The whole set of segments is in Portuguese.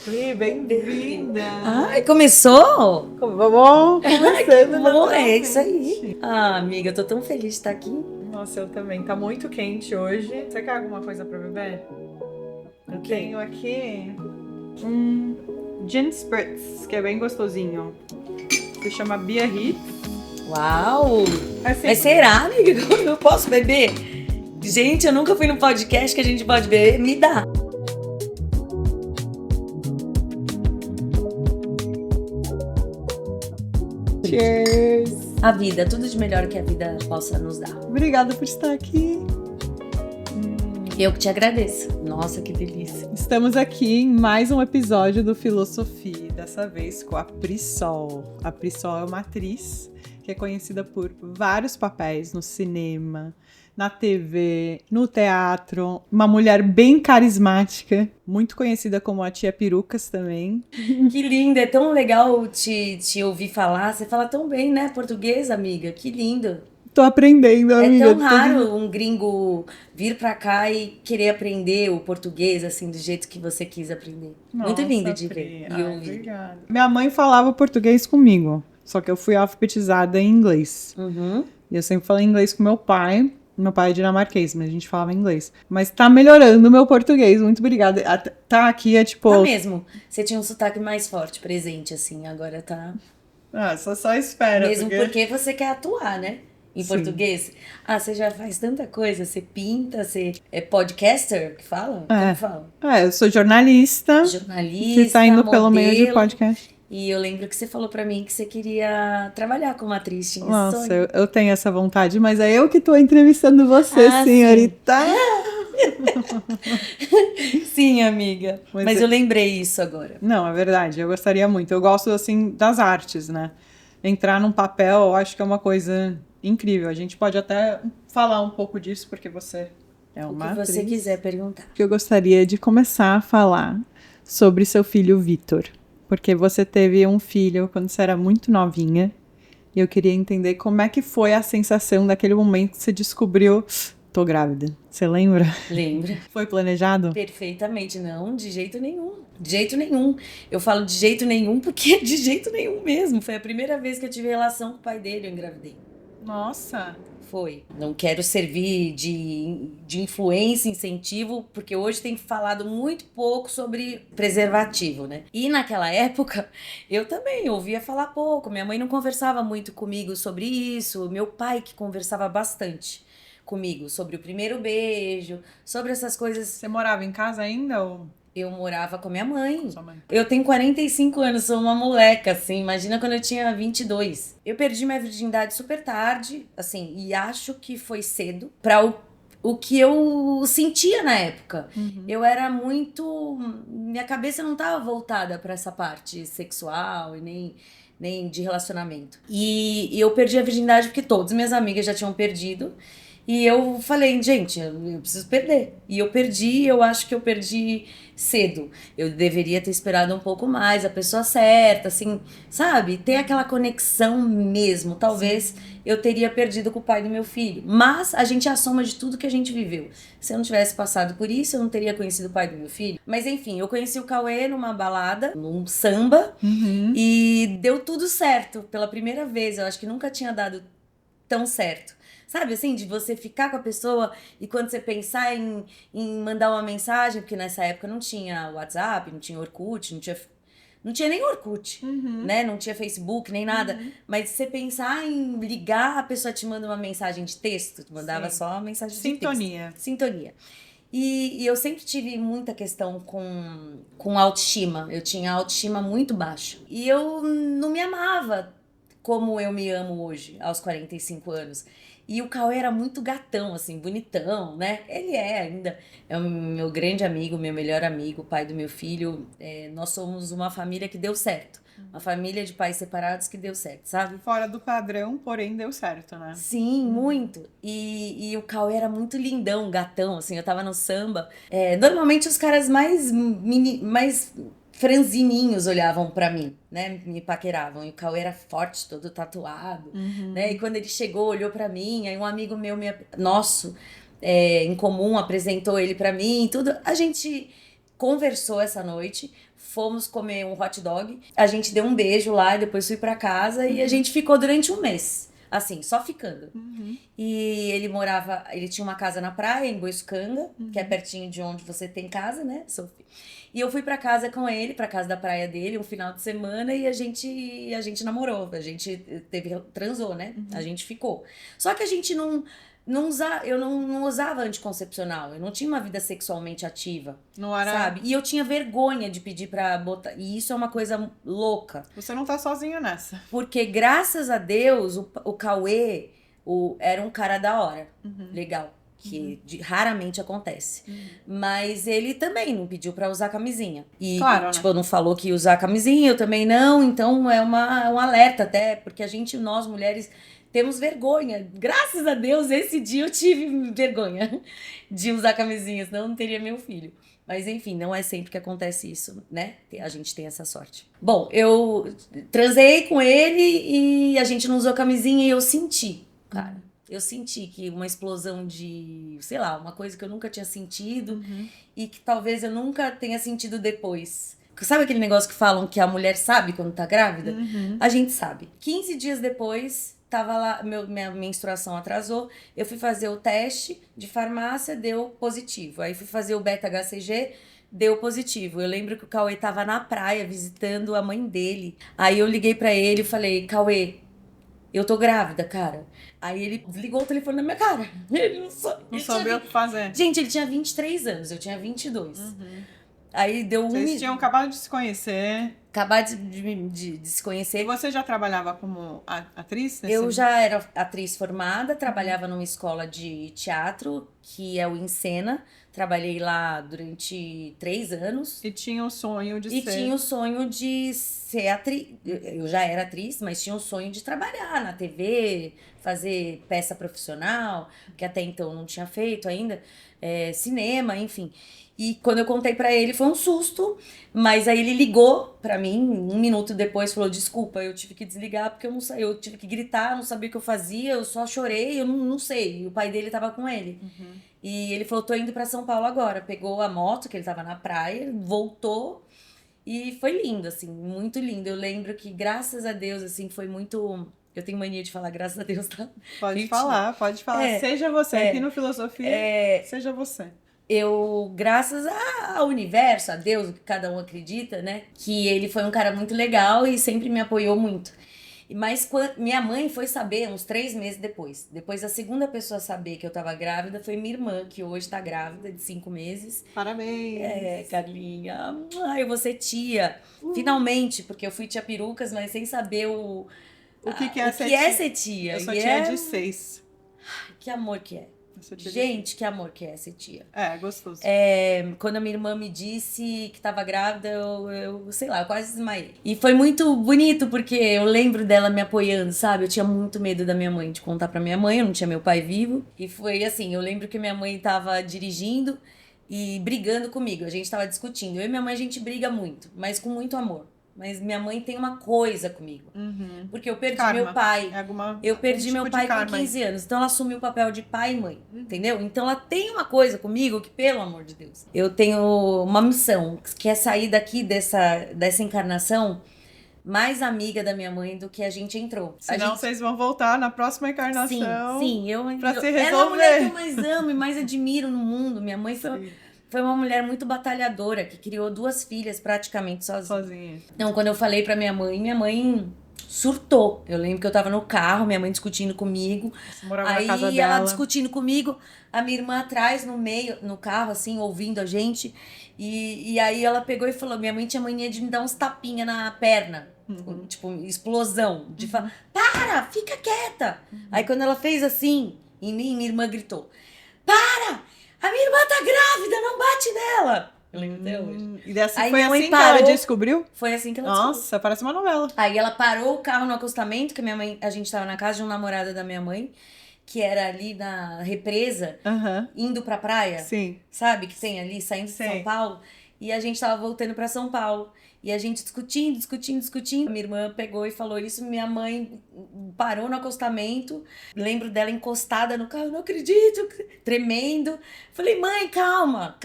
Bem-vinda! Ai, começou? Vamos começando. Bom, é isso aí. Ah, amiga, eu tô tão feliz de estar aqui. Nossa, eu também. Tá muito quente hoje. Você quer alguma coisa pra beber? Eu tenho aqui gin spritz, que é bem gostosinho. Se chama Biarritz. Uau! Assim, Mas será, amiga, que eu posso beber? Gente, eu nunca fui no podcast que a gente pode beber. Me dá. cheers! A vida, tudo de melhor que a vida possa nos dar. Obrigada por estar aqui. Eu que te agradeço. Nossa, que delícia. Estamos aqui em mais um episódio do Filosofia, dessa vez com a Prisol. A Prisol é uma atriz que é conhecida por vários papéis no cinema, na TV, no teatro. Uma mulher bem carismática, muito conhecida como a Tia Perucas também. Que linda, é tão legal te ouvir falar. Você fala tão bem, né, português, amiga? Que lindo. Tô aprendendo, amiga. É tão raro um gringo vir pra cá e querer aprender o português, assim, do jeito que você quis aprender. Muito lindo de ver e ouvir. Obrigada. Minha mãe falava português comigo, só que eu fui alfabetizada em inglês. Uhum. E eu sempre falei inglês com meu pai. Meu pai é dinamarquês, mas a gente falava inglês. Mas tá melhorando o meu português, muito obrigada. Tá aqui, é tipo... Tá mesmo. Você tinha um sotaque mais forte, presente, assim, agora tá... Ah, só espera. Mesmo porque você quer atuar, né? Em Sim. português. Ah, você já faz tanta coisa. Você pinta, você é podcaster, que fala? Como fala? Eu sou jornalista. Jornalista, Que tá indo pelo meio de modelo. podcast. E eu lembro que você falou pra mim que você queria trabalhar como atriz. Tinha esse Nossa, sonho. eu tenho essa vontade, mas é eu que tô entrevistando você, Ah, senhorita. Sim, amiga. Mas é- eu lembrei isso agora. Não, é verdade, eu gostaria muito. Eu gosto, assim, das artes, né? Entrar num papel, eu acho que é uma coisa incrível. A gente pode até falar um pouco disso, porque você é O uma que você atriz. quiser perguntar. Que eu gostaria de começar a falar sobre seu filho Vitor. Porque você teve um filho quando você era muito novinha. E eu queria entender como é que foi a sensação daquele momento que você descobriu... Tô grávida. Você lembra? Lembra? Foi planejado? Perfeitamente. Não, de jeito nenhum. De jeito nenhum. Eu falo de jeito nenhum porque de jeito nenhum mesmo. Foi a primeira vez que eu tive relação com o pai dele, eu engravidei. Nossa! Foi. Não quero servir de influência, incentivo, porque hoje tem falado muito pouco sobre preservativo, né? E naquela época, eu também ouvia falar pouco. Minha mãe não conversava muito comigo sobre isso. Meu pai que conversava bastante comigo sobre o primeiro beijo, sobre essas coisas. Você morava em casa ainda ou Eu morava com a minha mãe. com sua mãe? Eu tenho 45 anos, sou uma moleca, assim. Imagina quando eu tinha 22. Eu perdi minha virgindade super tarde, assim, e acho que foi cedo pra o que eu sentia na época. Eu era muito... Minha cabeça não tava voltada pra essa parte sexual e nem de relacionamento. E eu perdi a virgindade porque todas minhas amigas já tinham perdido. E eu falei, gente, eu preciso perder. E eu perdi, eu acho que eu perdi cedo. Eu deveria ter esperado um pouco mais, a pessoa certa, assim, sabe? Ter aquela conexão mesmo. Talvez eu teria perdido com o pai do meu filho. Mas a gente é a soma de tudo que a gente viveu. Se eu não tivesse passado por isso, eu não teria conhecido o pai do meu filho. Mas enfim, eu conheci o Cauê numa balada, num samba, e deu tudo certo. Pela primeira vez, eu acho que nunca tinha dado tão certo. Sabe, assim, de você ficar com a pessoa e quando você pensar em mandar uma mensagem, porque nessa época não tinha WhatsApp, não tinha Orkut, não tinha nem Orkut, né? Não tinha Facebook, nem nada. Mas você pensar em ligar, a pessoa te manda uma mensagem de texto, te mandava Sim. só uma mensagem Sintonia. de texto. Sintonia. E eu sempre tive muita questão com autoestima. Eu tinha autoestima muito baixa. E eu não me amava como eu me amo hoje, aos 45 anos. E o Cauê era muito gatão, assim, bonitão, né? Ele é ainda. É o meu grande amigo, meu melhor amigo, pai do meu filho. Nós somos uma família que deu certo. Uma família de pais separados que deu certo, sabe? Fora do padrão, porém deu certo, né? Sim, muito. E o Cauê era muito lindão, gatão, assim. Eu tava no samba. Normalmente os caras mais franzininhos olhavam pra mim, né? Me paqueravam. E o Cauê era forte, todo tatuado, né? E quando ele chegou, olhou pra mim, aí um amigo meu, nosso, em comum, apresentou ele pra mim, tudo. A gente conversou essa noite, fomos comer um hot dog, a gente deu um beijo lá e depois fui pra casa e a gente ficou durante um mês. Assim, só ficando. E ele tinha uma casa na praia, em Boiçucanga, que é pertinho de onde você tem casa, né, Sophie? E eu fui pra casa com ele, pra casa da praia dele, um final de semana, e a gente namorou, a gente transou, né? A gente ficou. Só que a gente eu não usava anticoncepcional, eu não tinha uma vida sexualmente ativa, Não era... sabe? E eu tinha vergonha de pedir pra botar, e isso é uma coisa louca. Você não tá sozinho nessa. Porque, graças a Deus, o Cauê era um cara da hora, legal, que raramente acontece. Mas ele também não pediu pra usar camisinha. E, Claro, tipo, não falou que ia usar camisinha, eu também não. Então, é um alerta até, porque nós mulheres, temos vergonha. Graças a Deus, esse dia eu tive vergonha de usar camisinha, senão eu não teria meu filho. Mas enfim, não é sempre que acontece isso, né? A gente tem essa sorte. Bom, eu transei com ele e a gente não usou camisinha e eu senti, cara. Eu senti que uma explosão de, sei lá, uma coisa que eu nunca tinha sentido e que talvez eu nunca tenha sentido depois. Sabe aquele negócio que falam que a mulher sabe quando tá grávida? A gente sabe. 15 dias depois, tava lá, minha menstruação atrasou, eu fui fazer o teste de farmácia, deu positivo. Aí fui fazer o beta-HCG, deu positivo. Eu lembro que o Cauê tava na praia visitando a mãe dele. Aí eu liguei pra ele e falei, Cauê, eu tô grávida, cara. Aí ele desligou o telefone na minha cara. Ele não sabia o que fazer. Gente, ele tinha 23 anos, eu tinha 22. Aí deu Vocês tinham acabado de se conhecer. Acabar de se conhecer. E você já trabalhava como atriz? Eu já era atriz formada, trabalhava numa escola de teatro, que é o Encena. Trabalhei lá durante 3 anos. E tinha o sonho de ser... E tinha o sonho de ser atriz. Eu já era atriz, mas tinha o sonho de trabalhar na TV, fazer peça profissional, que até então não tinha feito ainda, cinema, enfim. E quando eu contei pra ele, foi um susto, mas aí ele ligou pra mim, 1 minuto depois, falou, desculpa, eu tive que desligar porque eu tive que gritar, não sabia o que eu fazia, eu só chorei, eu não sei, e o pai dele tava com ele. E ele falou, tô indo pra São Paulo agora, pegou a moto, que ele tava na praia, voltou, e foi lindo, assim, muito lindo. Eu lembro que, graças a Deus, assim, foi muito... Eu tenho mania de falar graças a Deus, tá? Pode falar, pode falar. Seja você, aqui no Filosofia, seja você. Eu, graças ao universo, a Deus, o que cada um acredita, né? Que ele foi um cara muito legal e sempre me apoiou muito. Mas minha mãe foi saber uns 3 meses depois. Depois, a segunda pessoa a saber que eu tava grávida foi minha irmã, que hoje tá grávida de 5 meses. Parabéns! Carlinha. Ai, eu vou ser tia. Finalmente, porque eu fui tia perucas, mas sem saber o que é ser tia. Eu sou tia de 6. Que amor que é. Gente, que amor que é ser tia. É, gostoso. Quando a minha irmã me disse que tava grávida, eu sei lá, eu quase desmaiei. E foi muito bonito, porque eu lembro dela me apoiando, sabe? Eu tinha muito medo da minha mãe, de contar pra minha mãe, eu não tinha meu pai vivo. E foi assim, eu lembro que minha mãe tava dirigindo e brigando comigo, a gente tava discutindo. Eu e minha mãe, a gente briga muito, mas com muito amor. Mas minha mãe tem uma coisa comigo. Porque eu perdi meu pai. Eu perdi meu pai com 15 anos. Então ela assumiu o papel de pai e mãe. Entendeu? Então ela tem uma coisa comigo que, pelo amor de Deus, eu tenho uma missão, que é sair daqui dessa encarnação mais amiga da minha mãe do que a gente entrou. Senão vocês vão voltar na próxima encarnação. Sim, pra se resolver. Ela é a mulher que eu mais amo e mais admiro no mundo. Minha mãe foi uma mulher muito batalhadora, que criou 2 filhas praticamente sozinha. Então, quando eu falei pra minha mãe surtou. Eu lembro que eu tava no carro, minha mãe discutindo comigo. Você morava na casa dela. Ela discutindo comigo, a minha irmã atrás, no meio, no carro, assim, ouvindo a gente. E aí ela pegou e falou, minha mãe tinha mania de me dar uns tapinha na perna. Tipo, explosão. De falar, para, fica quieta. Aí quando ela fez assim, em mim, minha irmã gritou, para! A minha irmã tá grávida, não bate nela. Eu lembro até hoje. E foi assim que ela descobriu? Foi assim que ela descobriu. Nossa, parece uma novela. Aí ela parou o carro no acostamento, que a gente tava na casa de um namorado da minha mãe, que era ali na represa, indo pra praia. Sim. Sabe, que tem ali, saindo de São Paulo. E a gente tava voltando pra São Paulo. E a gente discutindo. Minha irmã pegou e falou isso. Minha mãe parou no acostamento. Lembro dela encostada no carro. Não acredito. Tremendo. Falei, mãe, calma.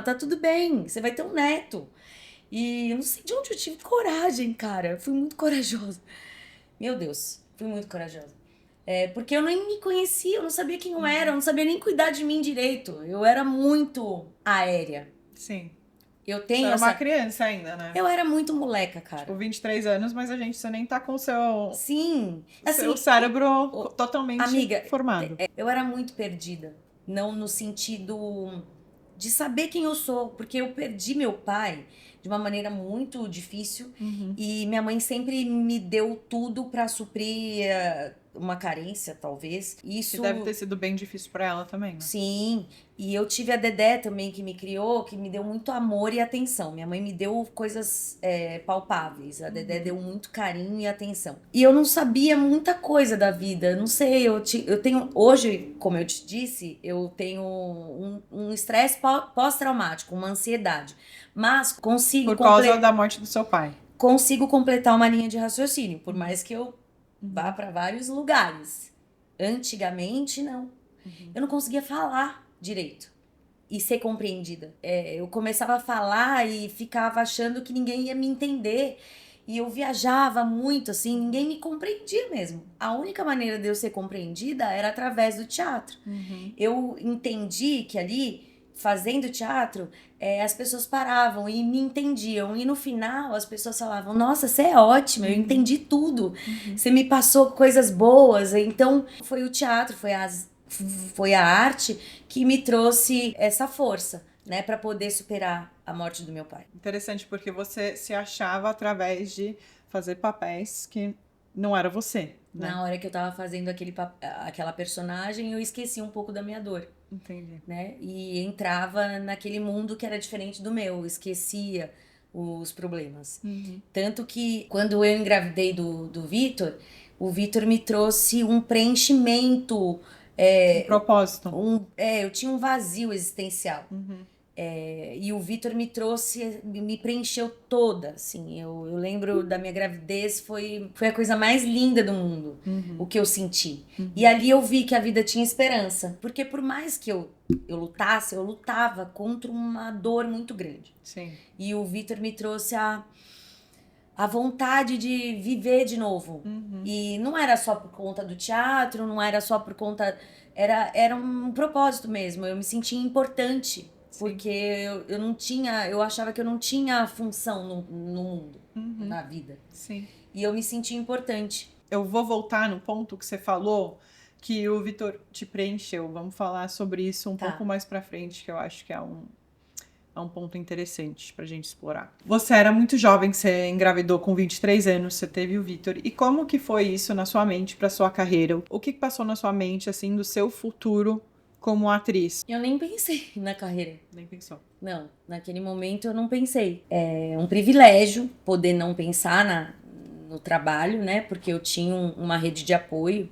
Tá tudo bem. Você vai ter um neto. E eu não sei de onde eu tive coragem, cara. Eu fui muito corajosa. Meu Deus, fui muito corajosa. Porque eu nem me conhecia, eu não sabia quem eu era, eu não sabia nem cuidar de mim direito. Eu era muito aérea. Sim. Eu Você tenho era uma essa... criança ainda, né? Eu era muito moleca, cara. Tipo, 23 anos, mas você nem tá com o seu Sim. Assim, cérebro totalmente amiga, formado. eu era muito perdida. Não no sentido de saber quem eu sou. Porque eu perdi meu pai de uma maneira muito difícil. E minha mãe sempre me deu tudo pra suprir uma carência, talvez. Isso Que deve ter sido bem difícil pra ela também, né? Sim, e eu tive a Dedé também que me criou, que me deu muito amor e atenção. Minha mãe me deu coisas palpáveis, a Dedé deu muito carinho e atenção. E eu não sabia muita coisa da vida, não sei, eu tenho, hoje, como eu te disse, eu tenho um estresse pós-traumático, uma ansiedade, mas Por causa da morte do seu pai. consigo completar uma linha de raciocínio, por mais que eu vá para vários lugares. Antigamente, não. Eu não conseguia falar direito e ser compreendida. Eu começava a falar e ficava achando que ninguém ia me entender. E eu viajava muito, assim, ninguém me compreendia mesmo. A única maneira de eu ser compreendida era através do teatro. Eu entendi que ali, fazendo teatro, as pessoas paravam e me entendiam. E no final, as pessoas falavam, nossa, você é ótima, eu entendi tudo. Você me passou coisas boas. Então, foi o teatro, foi a arte que me trouxe essa força, né, para poder superar a morte do meu pai. Interessante, porque você se achava através de fazer papéis que não era você, né? Na hora que eu tava fazendo aquela personagem, eu esqueci um pouco da minha dor. Entendi. Né? E entrava naquele mundo que era diferente do meu, esquecia os problemas. Tanto que quando eu engravidei do Vitor, o Vitor me trouxe um preenchimento. Um propósito. Eu tinha um vazio existencial. E o Vitor me trouxe, me preencheu toda, assim. Eu lembro da minha gravidez, foi a coisa mais linda do mundo, o que eu senti. E ali eu vi que a vida tinha esperança. Porque por mais que eu lutasse, eu lutava contra uma dor muito grande. Sim. E o Vitor me trouxe a vontade de viver de novo. E não era só por conta do teatro, não era só por conta... Era um propósito mesmo, eu me sentia importante. Porque eu não tinha... Eu achava que eu não tinha função no mundo, na vida. Sim. E eu me sentia importante. Eu vou voltar no ponto que você falou, que o Vitor te preencheu. Vamos falar sobre isso um pouco mais pra frente, que eu acho que é um ponto interessante pra gente explorar. Você era muito jovem, você engravidou com 23 anos, você teve o Vitor. E como que foi isso na sua mente, pra sua carreira? O que passou na sua mente, assim, do seu futuro como atriz? Eu nem pensei na carreira. Nem pensou. Não, naquele momento eu não pensei. É um privilégio poder não pensar no trabalho, né? Porque eu tinha uma rede de apoio.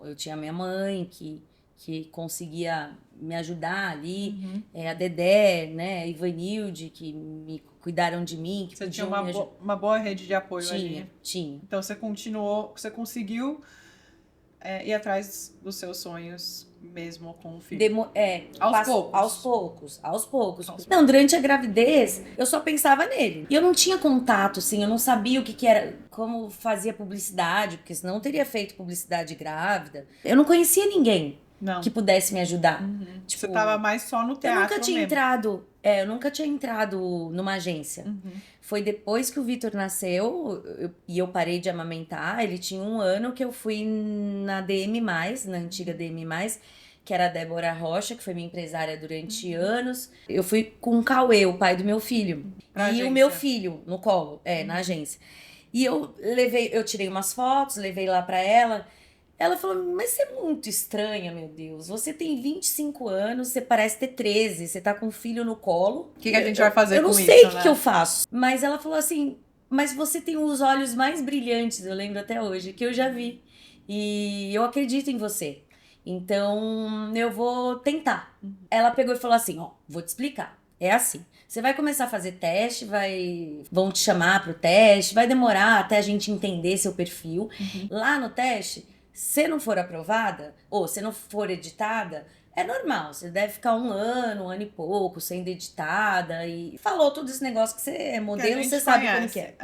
Eu tinha minha mãe que conseguia me ajudar ali. A Dedé, né? A Ivanilde, que me cuidaram de mim. Que Você tinha podiam uma boa rede de apoio ali. Tinha. Então você conseguiu ir atrás dos seus sonhos mesmo com o filho. Aos poucos. Não, durante a gravidez, eu só pensava nele. E eu não tinha contato, assim, eu não sabia o que era, como fazia publicidade, porque senão eu teria feito publicidade grávida. Eu não conhecia ninguém que pudesse me ajudar. Tipo, você tava mais só no teatro eu nunca tinha entrado numa agência. Foi depois que o Vitor nasceu e eu parei de amamentar. Ele tinha 1 ano que eu fui na DM+, na antiga DM+, que era a Débora Rocha, que foi minha empresária durante anos. Eu fui com o Cauê, o pai do meu filho. O meu filho no colo, na agência. E eu tirei umas fotos, levei lá pra ela. Ela falou, mas você é muito estranha, meu Deus. Você tem 25 anos, você parece ter 13, você tá com um filho no colo. O que a gente vai fazer com isso, Eu não sei o que eu faço. Mas ela falou assim, mas você tem os olhos mais brilhantes, eu lembro até hoje, que eu já vi. E eu acredito em você. Então, eu vou tentar. Ela pegou e falou assim, vou te explicar. É assim, você vai começar a fazer teste, vão te chamar pro teste, vai demorar até a gente entender seu perfil. Lá no teste... Se não for aprovada, ou se não for editada, É normal, você deve ficar um ano e pouco, sendo editada. E falou todo esse negócio que você é Que a modelo, gente você sabe como conhece. que é.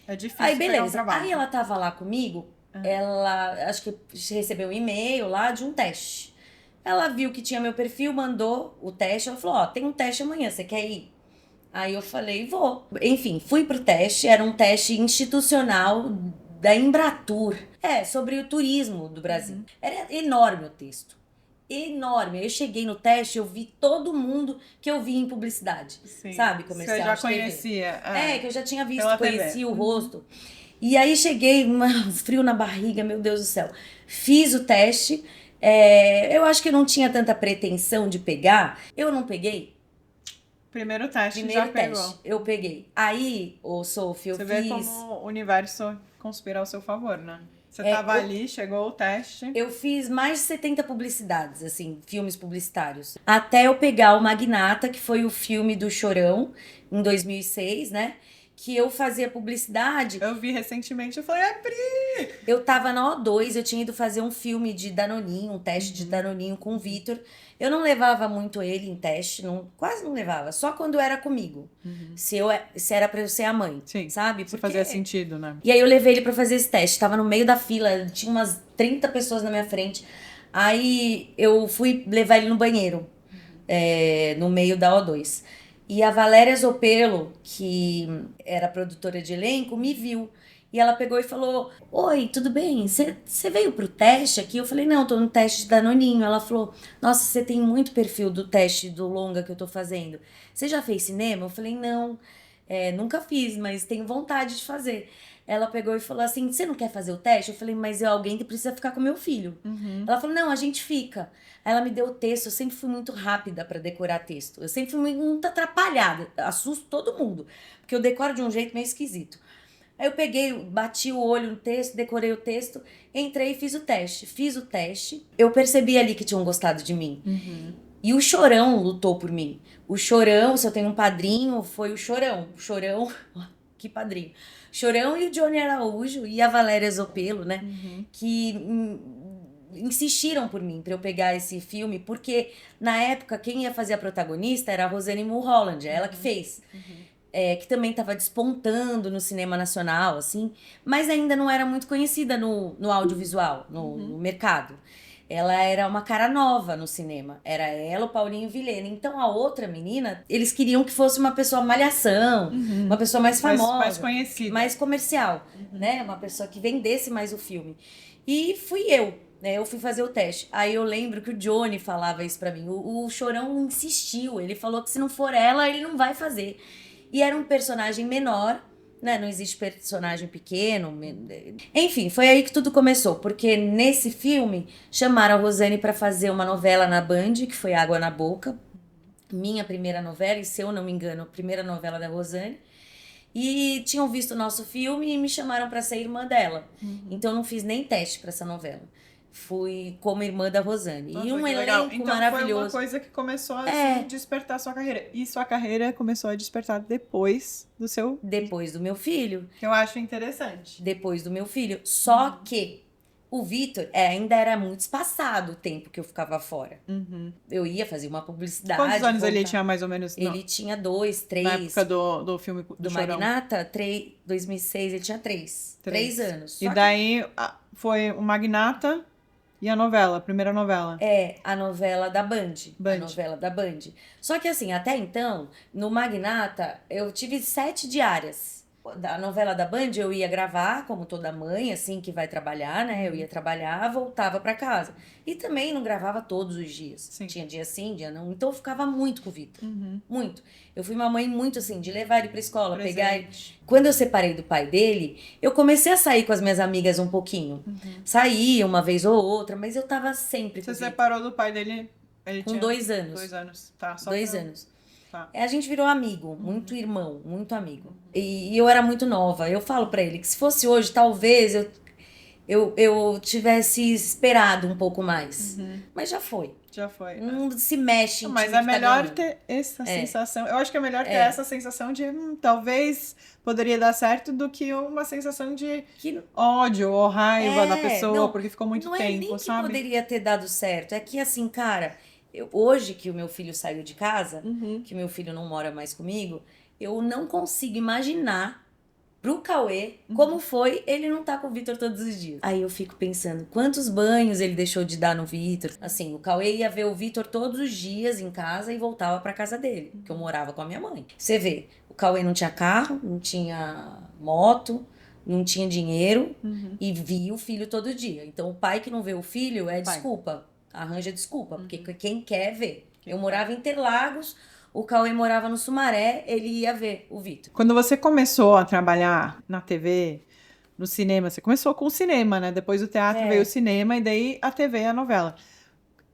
É difícil Aí, pegar um beleza. trabalho. Aí ela tava lá comigo, ela acho que recebeu um e-mail lá de um teste. Ela viu que tinha meu perfil, mandou o teste. Ela falou: Ó, tem um teste amanhã, você quer ir? Aí eu falei: vou. Enfim, fui pro teste. Era um teste institucional da Embratur. Sobre o turismo do Brasil. Era enorme o texto. Enorme. Eu cheguei no teste, eu vi todo mundo que eu vi em publicidade. Sim. Sabe? Comercial. Você já de TV. conhecia. Que eu já tinha visto, Pela conhecia TV. o rosto. E aí cheguei, frio na barriga, meu Deus do céu. Fiz o teste. Eu acho que eu não tinha tanta pretensão de pegar. Eu não peguei. Primeiro teste Primeiro já teste, pegou. eu peguei. Aí, Sophie, eu Você fiz... vê como o universo conspira ao seu favor, né? Você tava ali, chegou o teste. Eu fiz mais de 70 publicidades, assim, filmes publicitários. Até eu pegar o Magnata, que foi o filme do Chorão, em 2006, né? Que eu fazia publicidade. Eu vi recentemente, eu falei, Pri! Eu tava na O2, eu tinha ido fazer um filme de Danoninho, um teste de Danoninho com o Vitor. Eu não levava muito ele em teste, quase não levava, só quando era comigo. Se era pra eu ser a mãe, Sim, sabe? Porque fazia sentido, né? E aí eu levei ele pra fazer esse teste, tava no meio da fila, tinha umas 30 pessoas na minha frente. Aí eu fui levar ele no banheiro, no meio da O2. E a Valéria Zopello, que era produtora de elenco, me viu. E ela pegou e falou: Oi, tudo bem? Você veio pro teste aqui? Eu falei: Não, tô no teste de Danoninho. Ela falou: Nossa, você tem muito perfil do teste do longa que eu tô fazendo. Você já fez cinema? Eu falei: Não, nunca fiz, mas tenho vontade de fazer. Ela pegou e falou assim: Você não quer fazer o teste? Eu falei: Mas é alguém que precisa ficar com meu filho. Ela falou: Não, a gente fica. Aí ela me deu o texto. Eu sempre fui muito rápida pra decorar texto. Eu sempre fui muito atrapalhada. Assusto todo mundo, porque eu decoro de um jeito meio esquisito. Aí eu peguei, bati o olho no texto, decorei o texto, entrei e fiz o teste. Fiz o teste. Eu percebi ali que tinham gostado de mim. E o Chorão lutou por mim. O Chorão, se eu tenho um padrinho, foi o Chorão. O Chorão, que padrinho. Chorão e o Johnny Araújo e a Valéria Zopello, né? Que insistiram por mim, pra eu pegar esse filme, porque na época quem ia fazer a protagonista era a Rosane Mulholland, ela que fez. Que também estava despontando no cinema nacional, assim, mas ainda não era muito conhecida no audiovisual, no mercado. Ela era uma cara nova no cinema. Era ela, o Paulinho Vilhena. Então, a outra menina, eles queriam que fosse uma pessoa malhação, uma pessoa mais famosa. Mais conhecida. Mais comercial, né? Uma pessoa que vendesse mais o filme. E fui eu, né? Eu fui fazer o teste. Aí eu lembro que o Johnny falava isso pra mim. O Chorão insistiu. Ele falou que se não for ela, ele não vai fazer. E era um personagem menor, né? Não existe personagem pequeno. Enfim, foi aí que tudo começou. Porque nesse filme, chamaram a Rosane para fazer uma novela na Band, que foi Água na Boca. Minha primeira novela, e se eu não me engano, a primeira novela da Rosane. E tinham visto o nosso filme e me chamaram para ser irmã dela. Então eu não fiz nem teste para essa novela. Fui como irmã da Rosane. Nossa, e um que elenco legal. Então, maravilhoso. Foi uma coisa que começou a despertar sua carreira. E sua carreira começou a despertar depois do seu... Depois do meu filho. Que eu acho interessante. Depois do meu filho. Só que o Vitor ainda era muito espaçado o tempo que eu ficava fora. Eu ia fazer uma publicidade. Quantos anos ele tinha mais ou menos? Ele tinha 2, 3. Na época do filme do Chorão. Magnata, 2006, ele tinha 3. 3 anos. E daí foi o Magnata... E a novela, a primeira novela? A novela da Band. A novela da Band. Só que assim, até então, no Magnata, eu tive 7 diárias. A novela da Band eu ia gravar, como toda mãe, assim, que vai trabalhar, né? Eu ia trabalhar, voltava pra casa. E também não gravava todos os dias. Sim. Tinha dia sim, dia não. Então eu ficava muito com o Vitor. Muito. Eu fui uma mãe muito assim, de levar ele pra escola, pegar ele. Quando eu separei do pai dele, eu comecei a sair com as minhas amigas um pouquinho. Saía uma vez ou outra, mas eu tava sempre com o Vitor. Você separou do pai dele? Ele com tinha 2 anos. 2 anos. Tá, só 2 pra... anos. Tá. A gente virou amigo, muito irmão, muito amigo. E eu era muito nova. Eu falo pra ele que se fosse hoje, talvez eu tivesse esperado um pouco mais. Mas já foi. Já foi. Não se mexe em Mas time é que tá melhor ganhando. ter essa sensação. Eu acho que é melhor ter essa sensação de talvez poderia dar certo do que uma sensação de ódio ou raiva da pessoa, porque ficou muito não tempo, é nem sabe? que poderia ter dado certo. É que assim, cara, Hoje que o meu filho saiu de casa, Uhum. que o meu filho não mora mais comigo, eu não consigo imaginar pro Cauê como foi ele não tá com o Vitor todos os dias. Aí eu fico pensando, quantos banhos ele deixou de dar no Vitor? Assim, o Cauê ia ver o Vitor todos os dias em casa e voltava pra casa dele, que eu morava com a minha mãe. Você vê, o Cauê não tinha carro, não tinha moto, não tinha dinheiro e via o filho todo dia. Então o pai que não vê o filho é desculpa, arranja desculpa, porque quem quer ver. Eu morava em Interlagos, o Cauê morava no Sumaré, ele ia ver o Vitor. Quando você começou a trabalhar na TV, no cinema, você começou com o cinema, né? Depois do teatro veio o cinema e daí a TV e a novela.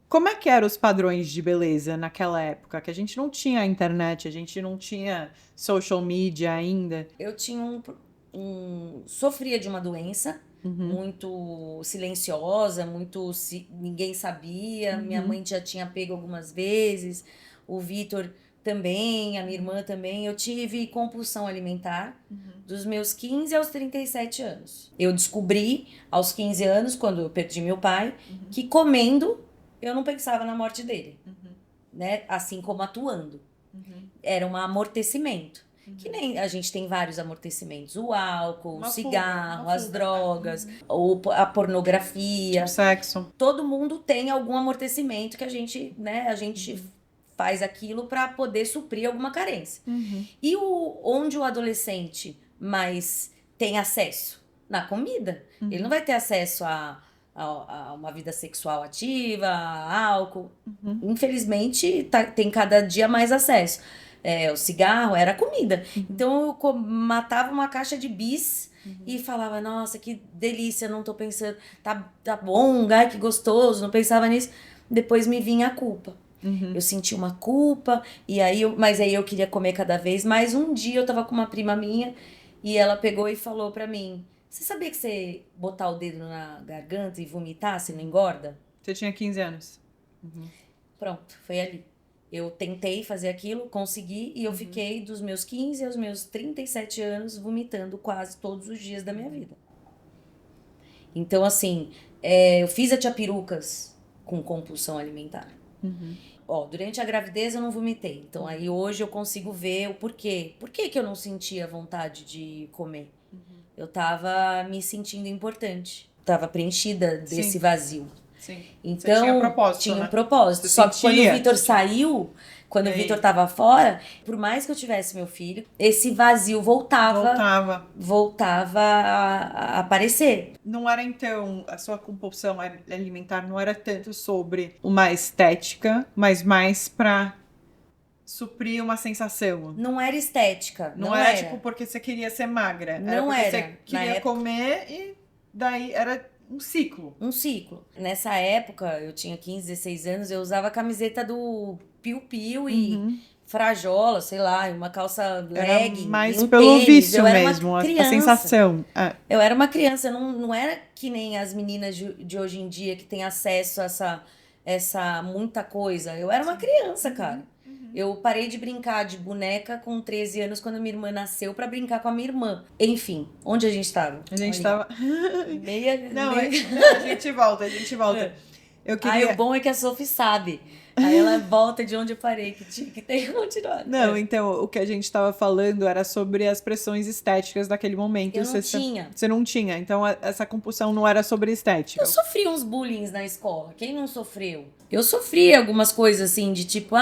Como é que eram os padrões de beleza naquela época? Que a gente não tinha internet, a gente não tinha social media ainda. Eu tinha sofria de uma doença muito silenciosa, ninguém sabia. Minha mãe já tinha pego algumas vezes, o Vitor também, a minha irmã também. Eu tive compulsão alimentar dos meus 15 aos 37 anos. Eu descobri aos 15 anos, quando eu perdi meu pai, que comendo eu não pensava na morte dele, né? Assim como atuando. Era um amortecimento. Que nem a gente tem vários amortecimentos. O álcool, o cigarro, as drogas, a pornografia. O sexo. Todo mundo tem algum amortecimento que a gente, né? A gente faz aquilo para poder suprir alguma carência. E onde o adolescente mais tem acesso? Na comida. Ele não vai ter acesso a uma vida sexual ativa, a álcool. Infelizmente, tem cada dia mais acesso. O cigarro era comida. Então eu matava uma caixa de bis e falava, nossa, que delícia, não tô pensando, tá bom, ai, que gostoso, não pensava nisso. Depois me vinha a culpa. Eu senti uma culpa, mas aí eu queria comer cada vez mais. Um dia eu tava com uma prima minha e ela pegou e falou pra mim, você sabia que você botar o dedo na garganta e vomitar, você não engorda? Você tinha 15 anos. Pronto, foi ali. Eu tentei fazer aquilo, consegui, e eu fiquei dos meus 15 aos meus 37 anos vomitando quase todos os dias da minha vida. Então, assim, eu fiz a tia perucas com compulsão alimentar. Durante a gravidez eu não vomitei. Então, aí hoje eu consigo ver o porquê. Por que eu não sentia vontade de comer? Eu tava me sentindo importante. Tava preenchida desse vazio. Sim. Então, você tinha propósito, tinha um né? propósito. Você Só que quando o sentia, Vitor saiu, quando o Vitor tava fora, por mais que eu tivesse meu filho, esse vazio voltava a aparecer. Não era, então, a sua compulsão alimentar não era tanto sobre uma estética, mas mais pra suprir uma sensação. Não era estética. Não era tipo porque você queria ser magra. Não era porque era. você queria comer e daí era um ciclo. Um ciclo. Nessa época, eu tinha 15, 16 anos, eu usava a camiseta do Piu Piu e frajola, sei lá, uma calça legging. Mas um pelo tênis. vício Eu era mesmo, uma a criança. sensação. Eu era uma criança, não era que nem as meninas de hoje em dia que têm acesso a essa muita coisa. Eu era uma criança, cara. Eu parei de brincar de boneca com 13 anos quando minha irmã nasceu pra brincar com a minha irmã. Enfim, onde a gente tava? A gente tava... Não, meia... a gente volta. Eu queria... o bom é que a Sophie sabe. Aí ela volta de onde eu parei, que tem que continuar. Não, então, o que a gente estava falando era sobre as pressões estéticas daquele momento. Eu não tinha. Você não tinha, então essa compulsão não era sobre estética. Eu sofri uns bullying na escola, quem não sofreu? Eu sofri algumas coisas assim, de tipo,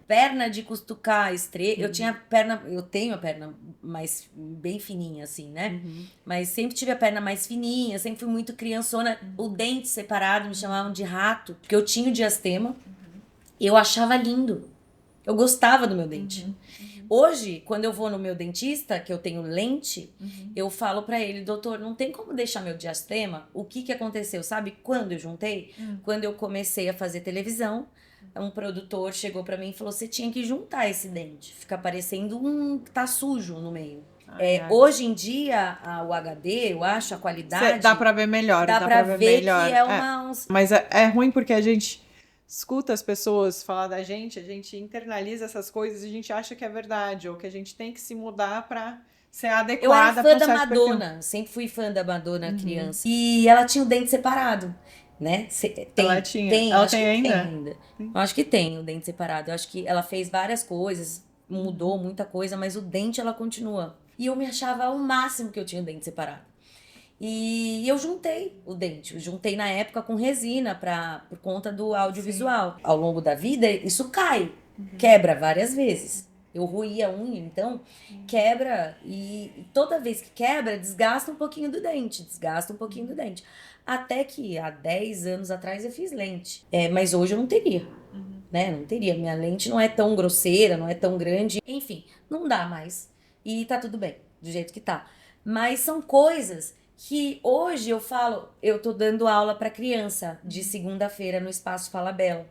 perna de cutucar estrela. Eu tenho a perna mais bem fininha, assim, né? Mas sempre tive a perna mais fininha, sempre fui muito criançona. O dente separado me chamavam de rato, porque eu tinha o diastema. Eu achava lindo. Eu gostava do meu dente. Hoje, quando eu vou no meu dentista, que eu tenho lente, eu falo pra ele, doutor, não tem como deixar meu diastema? O que aconteceu? Sabe quando eu juntei? Quando eu comecei a fazer televisão, um produtor chegou pra mim e falou, você tinha que juntar esse dente. Fica parecendo que tá sujo no meio. Hoje em dia, o HD, eu acho, a qualidade... Dá pra ver melhor. Dá pra ver melhor. Que é Mas é ruim porque a gente escuta as pessoas falar da gente, a gente internaliza essas coisas e a gente acha que é verdade, ou que a gente tem que se mudar pra ser adequada. Eu era fã da Madonna, sempre fui fã da Madonna criança. E ela tinha o dente separado. né? Ela tinha. Tem, Ela acho tem que ainda? tem ainda. Eu acho que tem o dente separado. Eu acho que ela fez várias coisas, mudou muita coisa, mas o dente ela continua. E eu me achava o máximo que eu tinha o dente separado. E eu juntei o dente. Eu juntei na época com resina por conta do audiovisual. Ao longo da vida, isso cai, quebra várias vezes. Eu roí a unha, então quebra. E toda vez que quebra, desgasta um pouquinho do dente. Desgasta um pouquinho do dente. Até que há 10 anos atrás eu fiz lente. Mas hoje eu não teria. Né? Não teria. Minha lente não é tão grosseira, não é tão grande. Enfim, não dá mais. E tá tudo bem, do jeito que tá. Mas são coisas que hoje eu falo, eu tô dando aula para criança de segunda-feira no Espaço Fala Bela.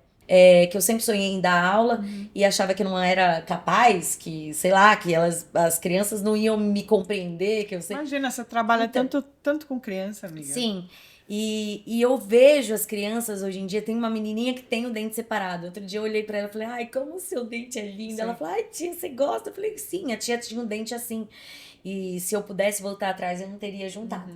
Que eu sempre sonhei em dar aula e achava que não era capaz, que, sei lá, que as crianças não iam me compreender, que eu sei. Imagina, você trabalha Então, tanto com criança, amiga. Sim. E eu vejo as crianças hoje em dia, tem uma menininha que tem o dente separado. Outro dia eu olhei pra ela e falei, ai, como o seu dente é lindo. Sim. Ela falou, ai, tia, você gosta? Eu falei, sim, a tia tinha um dente assim. E se eu pudesse voltar atrás, eu não teria juntado.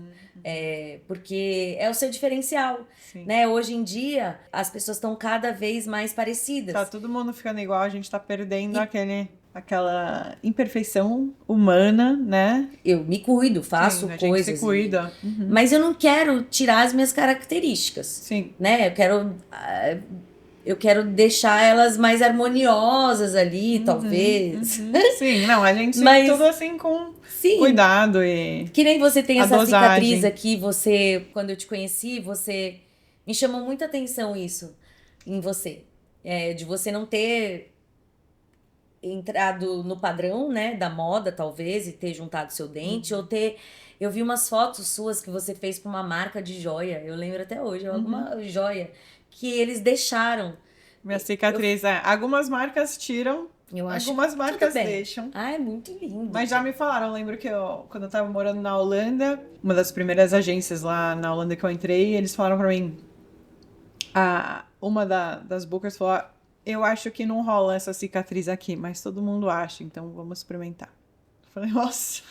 Porque é o seu diferencial, Sim. né? Hoje em dia, as pessoas estão cada vez mais parecidas. Tá todo mundo ficando igual, a gente tá perdendo aquela imperfeição humana, né? Eu me cuido, faço Sim, a coisas. gente se cuida. Mas eu não quero tirar as minhas características. Sim. Né? Eu quero deixar elas mais harmoniosas ali, talvez. Sim, não, a gente Mas- tudo assim com Sim. cuidado e... Que nem você tem A essa dosagem. cicatriz aqui, quando eu te conheci, você me chamou muita atenção isso em você. De você não ter entrado no padrão, né, da moda, talvez, e ter juntado seu dente, ou ter... Eu vi umas fotos suas que você fez para uma marca de joia, eu lembro até hoje, alguma joia, que eles deixaram. Minha cicatriz, algumas marcas tiram, Eu acho algumas tudo marcas bem. deixam. Ah, é muito lindo. Mas já me falaram, lembro que quando eu tava morando na Holanda, uma das primeiras agências lá na Holanda que eu entrei, eles falaram pra mim, uma das bookers falou, eu acho que não rola essa cicatriz aqui, mas todo mundo acha, então vamos experimentar. Eu falei, nossa,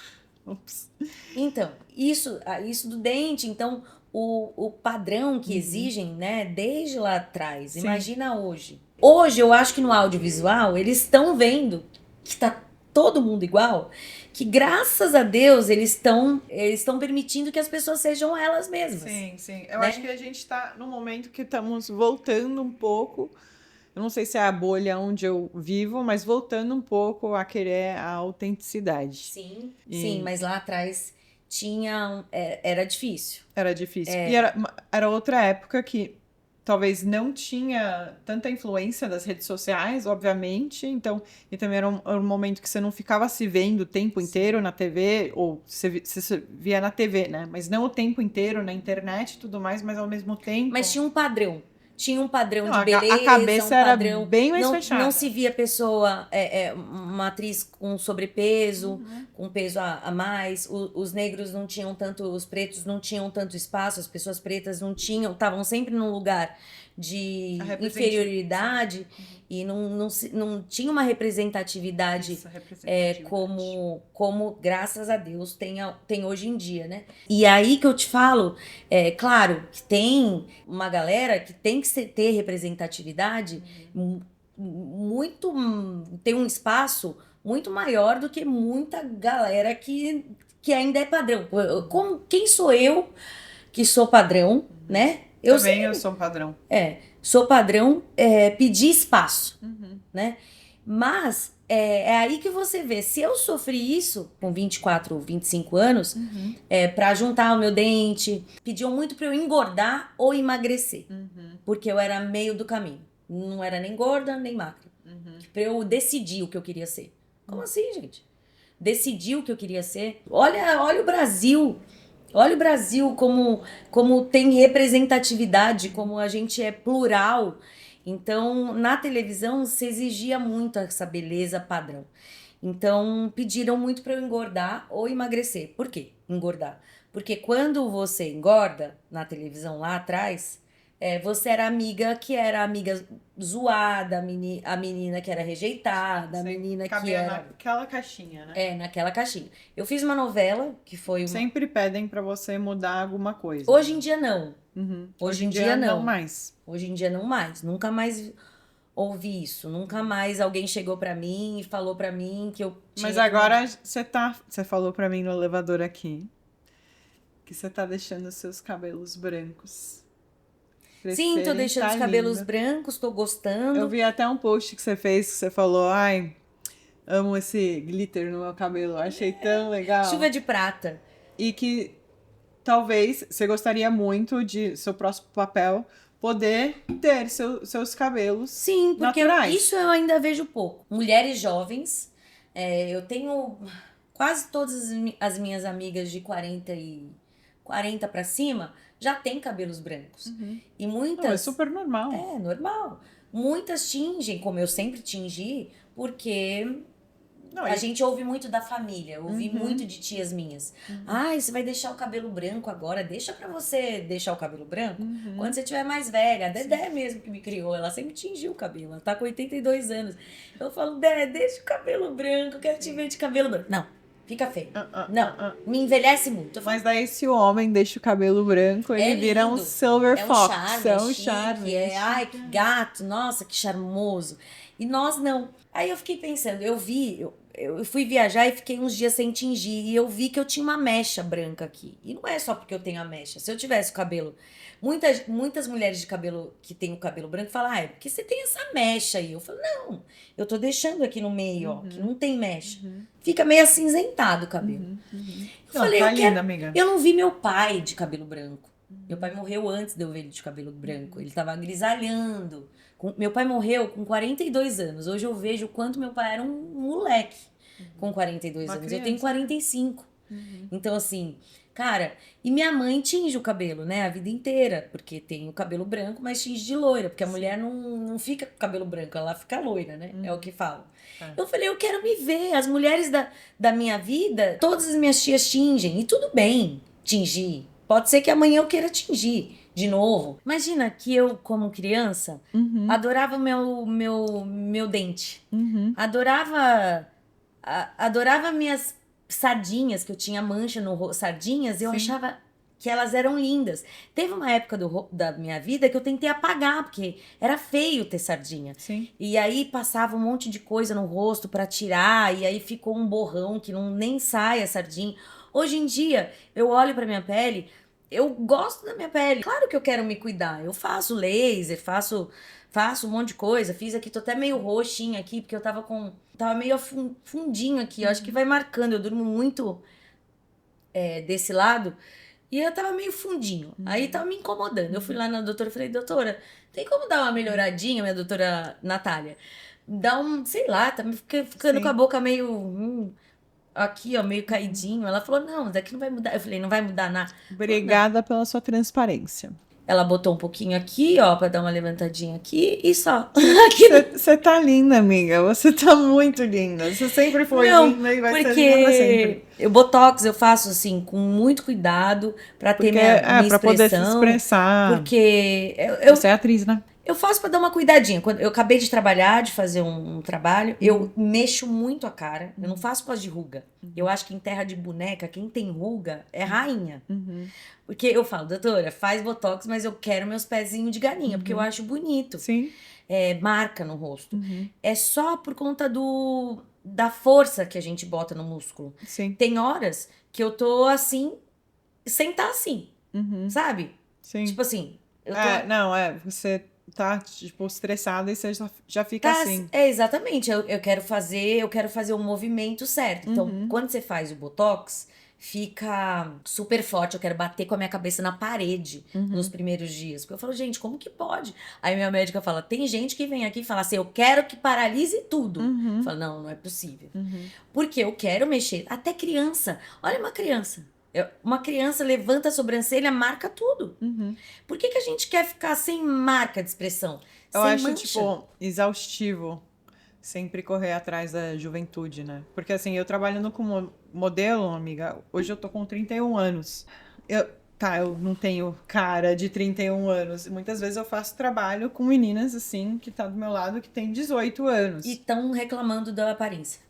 ups. Então, isso do dente, então, o padrão que exigem, né, desde lá atrás, Sim. imagina hoje. Hoje, eu acho que no audiovisual, eles estão vendo que tá todo mundo igual, que graças a Deus eles estão permitindo que as pessoas sejam elas mesmas. Sim, sim. Eu Né? acho que a gente tá num momento que estamos voltando um pouco. Eu não sei se é a bolha onde eu vivo, mas voltando um pouco a querer a autenticidade. Sim, sim, mas lá atrás era difícil. Era difícil. E era outra época que talvez não tinha tanta influência das redes sociais, obviamente. Então, e também era um momento que você não ficava se vendo o tempo inteiro na TV, ou você via na TV, né? Mas não o tempo inteiro na internet e tudo mais, mas ao mesmo tempo. Mas tinha um padrão. Tinha um padrão Não, de beleza, a cabeça um era padrão. bem mais fechada. Não se via pessoa, uma atriz com sobrepeso, com peso a mais. Os negros não tinham tanto, os pretos não tinham tanto espaço, as pessoas pretas não tinham, estavam sempre num lugar de inferioridade e não tinha uma representatividade, como graças a Deus tem hoje em dia, né? E aí que eu te falo, claro que tem uma galera que tem que ter representatividade tem um espaço muito maior do que muita galera que ainda é padrão. Quem sou eu que sou padrão, né? Eu sou padrão. Sou padrão, pedir espaço, né? Mas é aí que você vê, se eu sofri isso com 24 ou 25 anos, pra juntar o meu dente, pediam muito pra eu engordar ou emagrecer, porque eu era meio do caminho. Não era nem gorda, nem magra. Pra eu decidir o que eu queria ser. Como assim, gente? Decidir o que eu queria ser. Olha o Brasil. Olha o Brasil como tem representatividade, como a gente é plural. Então, na televisão, se exigia muito essa beleza padrão. Então, pediram muito para eu engordar ou emagrecer. Por quê? Engordar. Porque quando você engorda na televisão lá atrás, você era amiga que era amiga zoada, a menina que era rejeitada, a menina que era... naquela caixinha, né? Naquela caixinha. Eu fiz uma novela que foi... Sempre pedem pra você mudar alguma coisa. Hoje em dia não. Hoje em dia não. Não mais. Hoje em dia não mais. Nunca mais ouvi isso. Nunca mais alguém chegou pra mim e falou pra mim que eu tinha Mas que agora você falou pra mim no elevador aqui que você tá deixando os seus cabelos brancos Sim, tô crescerem, deixando tá os cabelos linda. brancos, tô gostando. Eu vi até um post que você fez que você falou, ai, amo esse glitter no meu cabelo, achei tão legal. Chuva de prata. E que talvez você gostaria muito de seu próximo papel poder ter seus cabelos Sim, porque naturais. isso eu ainda vejo pouco. Mulheres jovens, eu tenho quase todas as minhas amigas de 40 para cima já têm cabelos brancos. E muitas... Não, é super normal. É, normal. Muitas tingem, como eu sempre tingi, porque Não, a gente ouve muito da família. Eu ouvi muito de tias minhas. Ai, você vai deixar o cabelo branco agora? Deixa pra você deixar o cabelo branco quando você tiver mais velha. A Dedé mesmo que me criou, ela sempre tingiu o cabelo. Ela tá com 82 anos. Eu falo, Dedé, deixa o cabelo branco, eu quero te ver de cabelo branco. Não, fica feio. Não, me envelhece muito. Eu falo, Mas daí se o homem deixa o cabelo branco, ele vira um lindo. silver É um fox. charme, É um chique, charme. ai, que gato, nossa, que charmoso. E nós não. Aí eu fiquei pensando, eu fui viajar e fiquei uns dias sem tingir. E eu vi que eu tinha uma mecha branca aqui. E não é só porque eu tenho a mecha. Se eu tivesse o cabelo... Muitas mulheres de cabelo que têm o cabelo branco falam, é porque você tem essa mecha aí. Eu falo, não, eu tô deixando aqui no meio, ó, que não tem mecha. Fica meio acinzentado o cabelo. Eu falei, tá eu linda, quero... amiga. Eu não vi meu pai de cabelo branco. Meu pai morreu antes de eu ver ele de cabelo branco. Ele tava grisalhando. Meu pai morreu com 42 anos. Hoje eu vejo o quanto meu pai era um moleque com 42 Uma anos. criança. Eu tenho 45. Então, assim, cara... E minha mãe tinge o cabelo, né? A vida inteira. Porque tem o cabelo branco, mas tinge de loira. Porque a mulher não fica com cabelo branco, ela fica loira, né? É o que falam. Eu falei, eu quero me ver. As mulheres da minha vida, todas as minhas tias tingem. E tudo bem tingir. Pode ser que amanhã eu queira tingir de novo. Imagina que eu, como criança, adorava meu dente. Adorava minhas sardinhas, que eu tinha mancha no rosto. Sardinhas, eu achava que elas eram lindas. Teve uma época da minha vida que eu tentei apagar, porque era feio ter sardinha. Sim. E aí passava um monte de coisa no rosto pra tirar, e aí ficou um borrão que nem sai a sardinha. Hoje em dia, eu olho pra minha pele, eu gosto da minha pele. Claro que eu quero me cuidar. Eu faço laser, faço um monte de coisa. Fiz aqui, tô até meio roxinha aqui, porque eu tava meio fundinho aqui. Eu acho que vai marcando. Eu durmo muito desse lado. E eu tava meio fundinho. Aí tava me incomodando. Eu fui lá na doutora e falei, doutora, tem como dar uma melhoradinha, minha doutora Natália? Dá sei lá, tá me ficando com a boca meio... aqui, ó, meio caidinho. Ela falou, não, daqui não vai mudar. Eu falei, não vai mudar nada. Obrigada pela sua transparência. Ela botou um pouquinho aqui, ó, pra dar uma levantadinha aqui e só. Você tá linda, amiga. Você tá muito linda. Você sempre foi linda e vai ser linda sempre. O Botox eu faço, assim, com muito cuidado pra ter minha pra expressão. poder se expressar. Porque Você é atriz, né? eu faço pra dar uma cuidadinha. Quando eu acabei de trabalhar, de fazer um trabalho, eu mexo muito a cara. Eu não faço por causa de ruga. Eu acho que em terra de boneca, quem tem ruga é rainha. Porque eu falo, doutora, faz Botox, mas eu quero meus pezinhos de galinha, porque eu acho bonito. Sim. Marca no rosto. É só por conta da força que a gente bota no músculo. Sim. Tem horas que eu tô assim, sem estar assim, sabe? Sim. Tipo assim, eu tô... você tá, tipo, estressada e você já fica assim. Exatamente. Eu quero fazer o movimento certo. Então, quando você faz o Botox, fica super forte. Eu quero bater com a minha cabeça na parede nos primeiros dias. Porque eu falo, gente, como que pode? Aí minha médica fala, tem gente que vem aqui e fala assim, eu quero que paralise tudo. Eu falo, não é possível. Porque eu quero mexer. Até criança. Olha uma criança. Uma criança levanta a sobrancelha, marca tudo. Por que a gente quer ficar sem marca de expressão? Eu sem acho, mancha? tipo, exaustivo sempre correr atrás da juventude, né? Porque, assim, eu trabalhando como modelo, amiga, hoje eu tô com 31 anos. Eu não tenho cara de 31 anos. Muitas vezes eu faço trabalho com meninas, assim, que tá do meu lado, que tem 18 anos. E estão reclamando da aparência.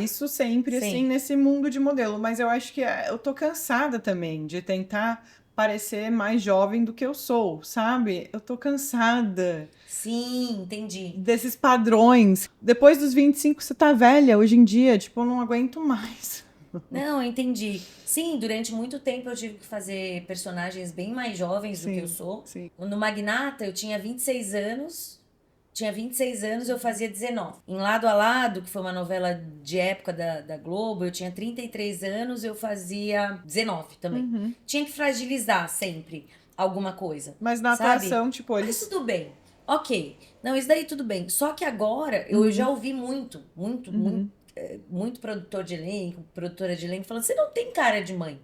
Isso sempre, Sim. assim, nesse mundo de modelo. Mas eu acho que eu tô cansada também de tentar parecer mais jovem do que eu sou, sabe? Eu tô cansada Sim, entendi. desses padrões. Depois dos 25, você tá velha hoje em dia, tipo, eu não aguento mais. Não, eu entendi. Sim, durante muito tempo eu tive que fazer personagens bem mais jovens do que eu Sim, sou. sim. No Magnata, eu tinha 26 anos. Tinha 26 anos, eu fazia 19. Em Lado a Lado, que foi uma novela de época da Globo, eu tinha 33 anos, eu fazia 19 também. Tinha que fragilizar sempre alguma coisa, Mas na sabe? atuação, tipo, Mas eles... tudo bem. Ok. Não, isso daí tudo bem. Só que agora, eu já ouvi muito produtor de elenco, produtora de elenco, falando, você não tem cara de mãe.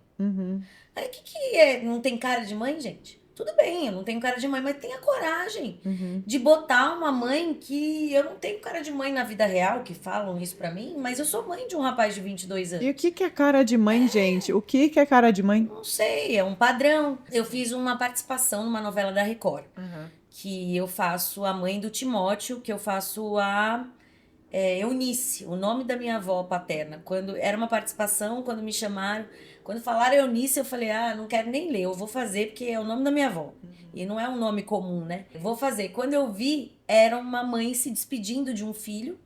Aí, o que é? Não tem cara de mãe, gente? Tudo bem, eu não tenho cara de mãe, mas tenha coragem de botar uma mãe que... Eu não tenho cara de mãe na vida real, que falam isso pra mim, mas eu sou mãe de um rapaz de 22 anos. E o que é cara de mãe, gente? O que é cara de mãe? Não sei, é um padrão. Eu fiz uma participação numa novela da Record, que eu faço a mãe do Timóteo, que eu faço a Eunice, o nome da minha avó paterna. Quando era uma participação, quando me chamaram, quando falaram Eunice, eu falei, não quero nem ler, eu vou fazer porque é o nome da minha avó. E não é um nome comum, né? Eu vou fazer. Quando eu vi, era uma mãe se despedindo de um filho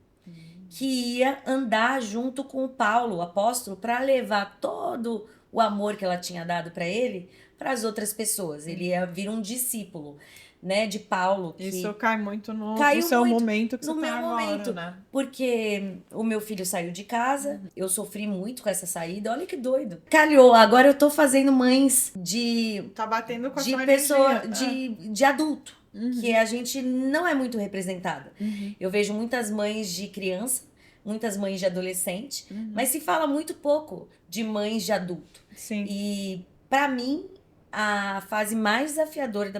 que ia andar junto com o Paulo, o apóstolo, para levar todo o amor que ela tinha dado para ele para as outras pessoas. Ele ia vir um discípulo, né, de Paulo. Que Isso cai muito no caiu seu muito momento que no você tá meu agora, momento, né? porque o meu filho saiu de casa, eu sofri muito com essa saída, olha que doido. Calhou, agora eu tô fazendo mães de Tá batendo com a de sua pessoa, energia. de adulto, que a gente não é muito representada. Eu vejo muitas mães de criança, muitas mães de adolescente, mas se fala muito pouco de mães de adulto. Sim. E pra mim, a fase mais desafiadora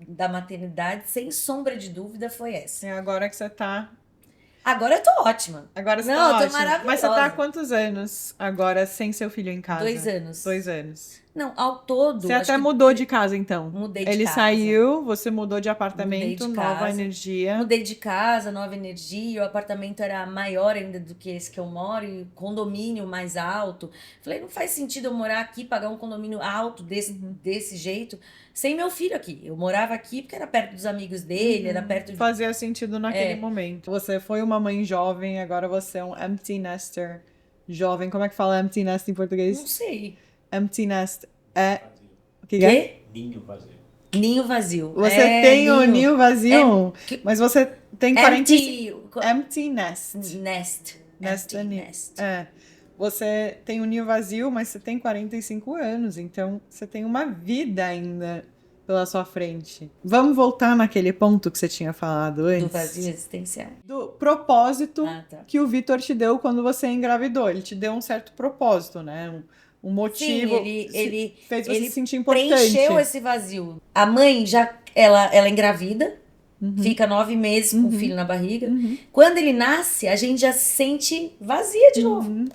da maternidade, sem sombra de dúvida, foi essa. É agora que você tá... Agora eu tô ótima. Agora você Não, tá eu tô ótima. maravilhosa. Mas você tá há quantos anos agora sem seu filho em casa? 2 anos. 2 anos. Não, ao todo... Você acho até que mudou de casa, então. Mudei de Ele casa. saiu, você mudou de Mudei apartamento, de nova casa. energia. Mudei de casa, nova energia, o apartamento era maior ainda do que esse que eu moro, e condomínio mais alto. Falei, não faz sentido eu morar aqui, pagar um condomínio alto desse jeito, sem meu filho aqui. Eu morava aqui porque era perto dos amigos dele, era perto de... Fazia sentido naquele momento. Você foi uma mãe jovem, agora você é um empty nester jovem. Como é que fala empty nest em português? Não sei. Empty nest é... O que Quê? é? Ninho vazio. Ninho vazio. Você tem o ninho vazio, mas você tem 45... Empty nest. Nest. Nest Empty é ninho. nest. É. Você tem um ninho vazio, mas você tem 45 anos, então você tem uma vida ainda pela sua frente. Vamos voltar naquele ponto que você tinha falado antes. Do vazio existencial. Do propósito Tá. que o Vitor te deu quando você engravidou. Ele te deu um certo propósito, né? Um motivo. Sim, ele fez você ele se sentir importante. preencheu esse vazio. A mãe ela engravida, fica 9 meses com o filho na barriga. Quando ele nasce, a gente já se sente vazia de novo.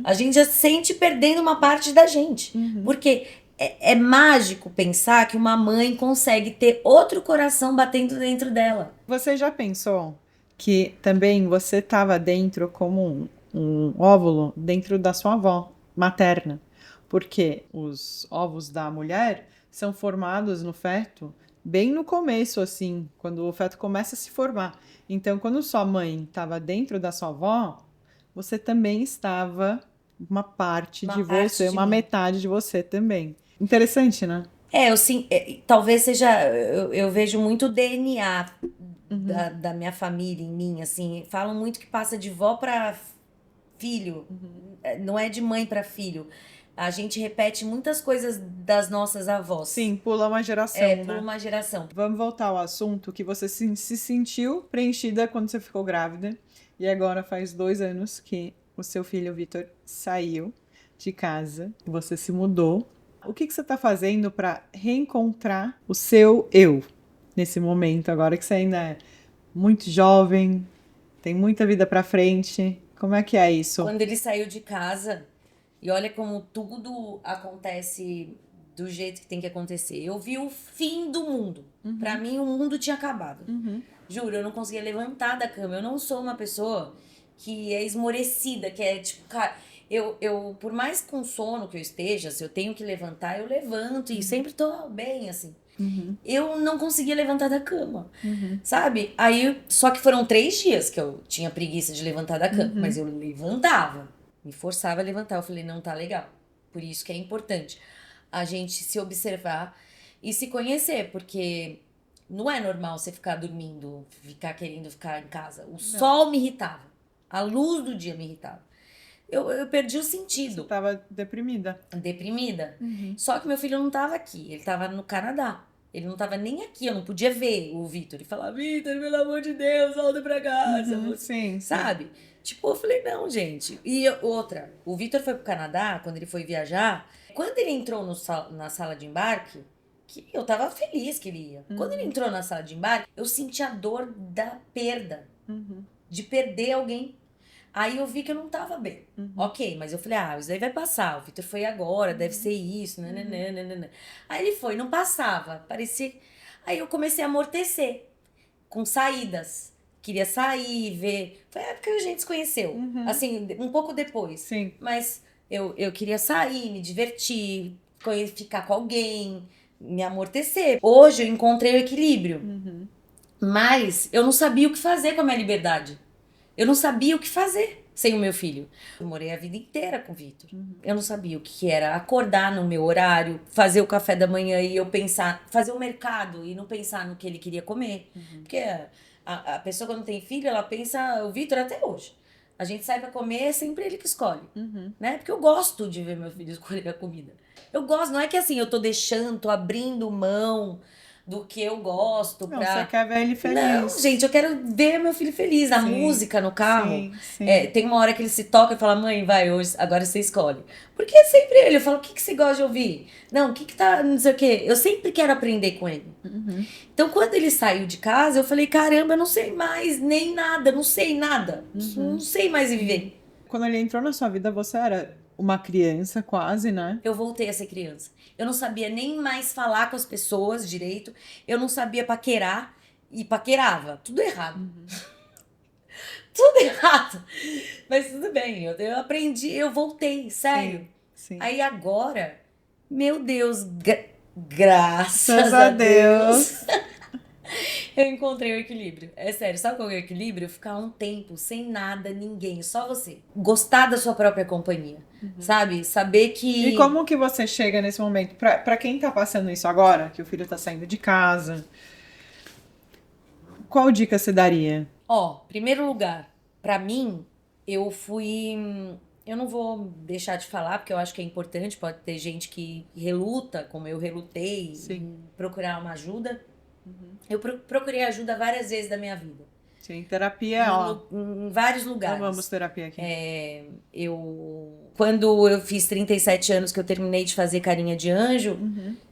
A gente já se sente perdendo uma parte da gente. Porque é mágico pensar que uma mãe consegue ter outro coração batendo dentro dela. Você já pensou que também você estava dentro como um óvulo dentro da sua avó materna? Porque os ovos da mulher são formados no feto bem no começo, assim, quando o feto começa a se formar. Então, quando sua mãe estava dentro da sua avó, você também estava uma parte de você, uma metade de você também. Interessante, né? Talvez seja. Eu vejo muito o DNA da minha família em mim, assim. Falam muito que passa de vó para filho, não é de mãe para filho. A gente repete muitas coisas das nossas avós. Sim, pula uma geração, né? Pula uma geração. Vamos voltar ao assunto que você se sentiu preenchida quando você ficou grávida. E agora faz 2 anos que o seu filho, Vitor, saiu de casa. Você se mudou. O que você está fazendo para reencontrar o seu eu nesse momento? Agora que você ainda é muito jovem, tem muita vida para frente. Como é que é isso? Quando ele saiu de casa... E olha como tudo acontece do jeito que tem que acontecer. Eu vi o fim do mundo. Pra mim, o mundo tinha acabado. Juro, eu não conseguia levantar da cama. Eu não sou uma pessoa que é esmorecida, que é tipo, cara... eu, por mais com sono que eu esteja, se eu tenho que levantar, eu levanto e sempre tô bem, assim. Eu não conseguia levantar da cama, sabe? Aí, só que foram 3 dias que eu tinha preguiça de levantar da cama, mas eu levantava, me forçava a levantar. Eu falei, não tá legal. Por isso que é importante a gente se observar e se conhecer, porque não é normal você ficar dormindo, ficar querendo ficar em casa. O sol me irritava, a luz do dia me irritava. Eu perdi o sentido. Você tava deprimida. Deprimida. Só que meu filho não tava aqui, ele tava no Canadá. Ele não tava nem aqui, eu não podia ver o Vitor. Ele falava, Vitor, pelo amor de Deus, volta pra casa. Sim. Sabe? Tipo, eu falei, não, gente. E outra, o Vitor foi pro Canadá, quando ele foi viajar. Quando ele entrou na sala de embarque, que eu tava feliz que ele ia. Quando ele entrou na sala de embarque, eu senti a dor da perda. De perder alguém. Aí eu vi que eu não tava bem. Ok, mas eu falei, isso daí vai passar. O Vitor foi agora, deve ser isso. Nananana. Aí ele foi, não passava. Parecia. Aí eu comecei a amortecer. Com saídas. Queria sair, ver. Foi a época que a gente se conheceu. Assim, um pouco depois. Sim. Mas eu queria sair, me divertir, ficar com alguém, me amortecer. Hoje eu encontrei o equilíbrio. Mas eu não sabia o que fazer com a minha liberdade. Eu não sabia o que fazer sem o meu filho. Eu morei a vida inteira com o Vitor. Eu não sabia o que era acordar no meu horário, fazer o café da manhã e eu pensar, fazer o mercado e não pensar no que ele queria comer. Porque a pessoa quando tem filho, ela pensa, o Vitor até hoje. A gente sai pra comer, é sempre ele que escolhe. Né? Porque eu gosto de ver meu filho escolher a comida. Eu gosto, não é que assim, eu tô deixando, tô abrindo mão do que eu gosto. Não, você quer ver ele feliz. Não, gente, eu quero ver meu filho feliz. A música no carro. Sim. Tem uma hora que ele se toca e fala, mãe, vai, hoje, agora você escolhe. Porque é sempre ele. Eu falo, o que você gosta de ouvir? Não, o que tá, não sei o quê. Eu sempre quero aprender com ele. Então, quando ele saiu de casa, eu falei, caramba, eu não sei mais nem nada, não sei nada. Não sei mais viver. Quando ele entrou na sua vida, você era uma criança quase, né? Eu voltei a ser criança. Eu não sabia nem mais falar com as pessoas direito. Eu não sabia paquerar. E paquerava. Tudo errado. Tudo errado. Mas tudo bem. Eu aprendi, eu voltei, sério. Sim. Aí agora, meu Deus, graças a a Deus. Eu encontrei o equilíbrio. É sério, sabe qual é o equilíbrio? Ficar um tempo sem nada, ninguém, só você. Gostar da sua própria companhia, sabe? Saber que... E como que você chega nesse momento? Pra quem tá passando isso agora, que o filho tá saindo de casa, qual dica você daria? Primeiro lugar, pra mim, eu fui... Eu não vou deixar de falar, porque eu acho que é importante. Pode ter gente que reluta, como eu relutei, em procurar uma ajuda. Eu procurei ajuda várias vezes da minha vida. Sim, terapia, em vários lugares. Amamos terapia aqui. Quando eu fiz 37 anos, que eu terminei de fazer carinha de anjo,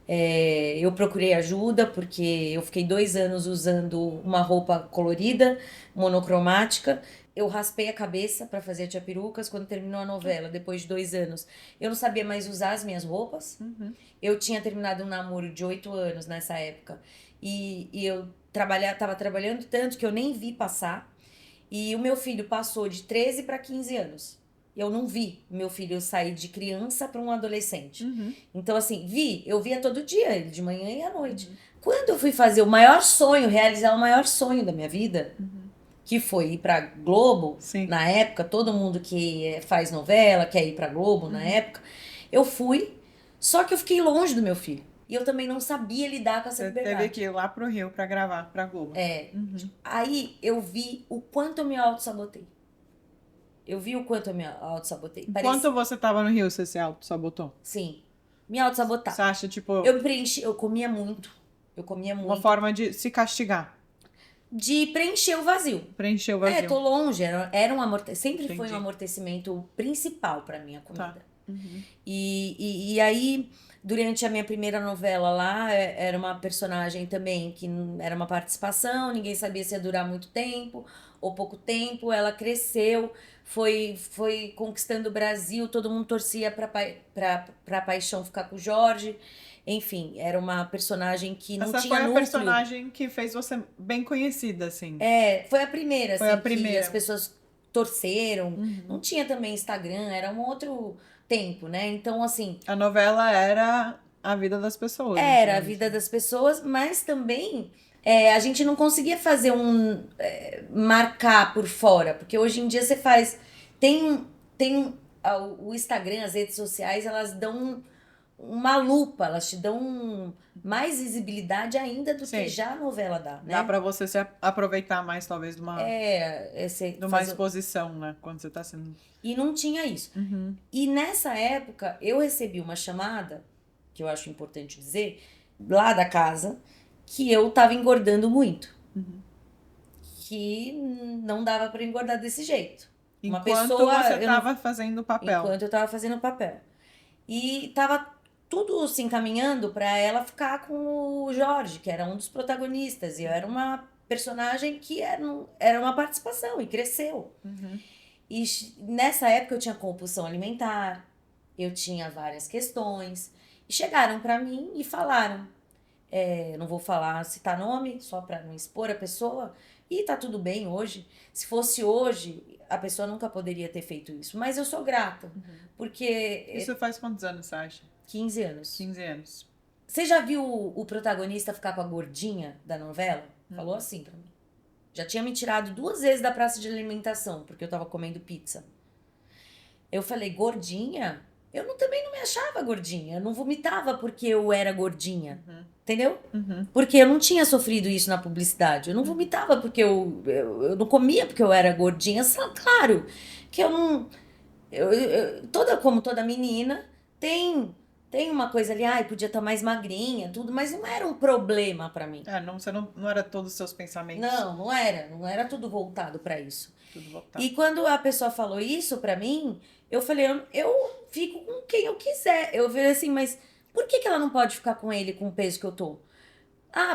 eu procurei ajuda, porque eu fiquei 2 anos usando uma roupa colorida, monocromática. Eu raspei a cabeça para fazer a Tia Perucas quando terminou a novela, depois de 2 anos. Eu não sabia mais usar as minhas roupas. Eu tinha terminado um namoro de 8 anos nessa época. E eu tava trabalhando tanto que eu nem vi passar. E o meu filho passou de 13 para 15 anos. Eu não vi meu filho sair de criança para um adolescente. Então, assim, eu via todo dia, ele de manhã e à noite. Quando eu fui fazer realizar o maior sonho da minha vida, que foi ir pra Globo, na época, todo mundo que faz novela quer ir pra Globo, na época, eu fui, só que eu fiquei longe do meu filho. E eu também não sabia lidar com essa liberdade. Teve que ir lá pro Rio pra gravar pra Globo. Aí eu vi o quanto eu me auto-sabotei. Enquanto você tava no Rio, você se auto-sabotou? Sim, me auto-sabotar. Você acha, tipo... Eu comia muito. Uma forma de se castigar. De preencher o vazio. Preencher o vazio. Tô longe. Era um sempre foi um amortecimento principal pra mim, a comida. E aí, durante a minha primeira novela lá, era uma personagem também que era uma participação, ninguém sabia se ia durar muito tempo ou pouco tempo. Ela cresceu, foi conquistando o Brasil, todo mundo torcia pra Paixão ficar com o Jorge. Enfim, era uma personagem que não tinha núcleo. Essa foi a personagem que fez você bem conhecida, assim. Foi a primeira, Foi assim, a primeira. que as pessoas torceram. Não tinha também Instagram, era um outro tempo, né? Então, assim, A novela era a vida das pessoas. era a antigamente. vida das pessoas, mas também a gente não conseguia fazer marcar por fora, porque hoje em dia você faz. O Instagram, as redes sociais, elas dão uma lupa, elas te dão mais visibilidade ainda do Sim. que já a novela dá, né? Dá pra você se aproveitar mais, talvez, de uma Faz exposição, né? Quando você tá sendo... E não tinha isso. E nessa época, eu recebi uma chamada, que eu acho importante dizer, lá da casa, que eu tava engordando muito. Que não dava pra engordar desse jeito. Enquanto você tava fazendo o papel. Enquanto eu tava fazendo o papel. E tava tudo se encaminhando pra ela ficar com o Jorge, que era um dos protagonistas. E eu era uma personagem que era uma participação e cresceu. E nessa época eu tinha compulsão alimentar, eu tinha várias questões. E chegaram pra mim e falaram, não vou citar nome, só pra não expor a pessoa, e tá tudo bem hoje. Se fosse hoje, a pessoa nunca poderia ter feito isso. Mas eu sou grata, porque... Isso faz quantos anos, você acha? 15 anos. 15 anos. Você já viu o protagonista ficar com a gordinha da novela? Falou assim pra mim. Já tinha me tirado 2 vezes da praça de alimentação, porque eu tava comendo pizza. Eu falei, gordinha? Também não me achava gordinha. Eu não vomitava porque eu era gordinha. Entendeu? Porque eu não tinha sofrido isso na publicidade. Eu não vomitava porque eu não comia porque eu era gordinha. Claro que eu não... como toda menina, tem uma coisa ali, podia estar mais magrinha, tudo, mas não era um problema pra mim. Você não era todos os seus pensamentos. Não era. Não era tudo voltado pra isso. Tudo voltado. E quando a pessoa falou isso pra mim, eu falei, eu fico com quem eu quiser. Eu falei assim, mas por que ela não pode ficar com ele com o peso que eu tô?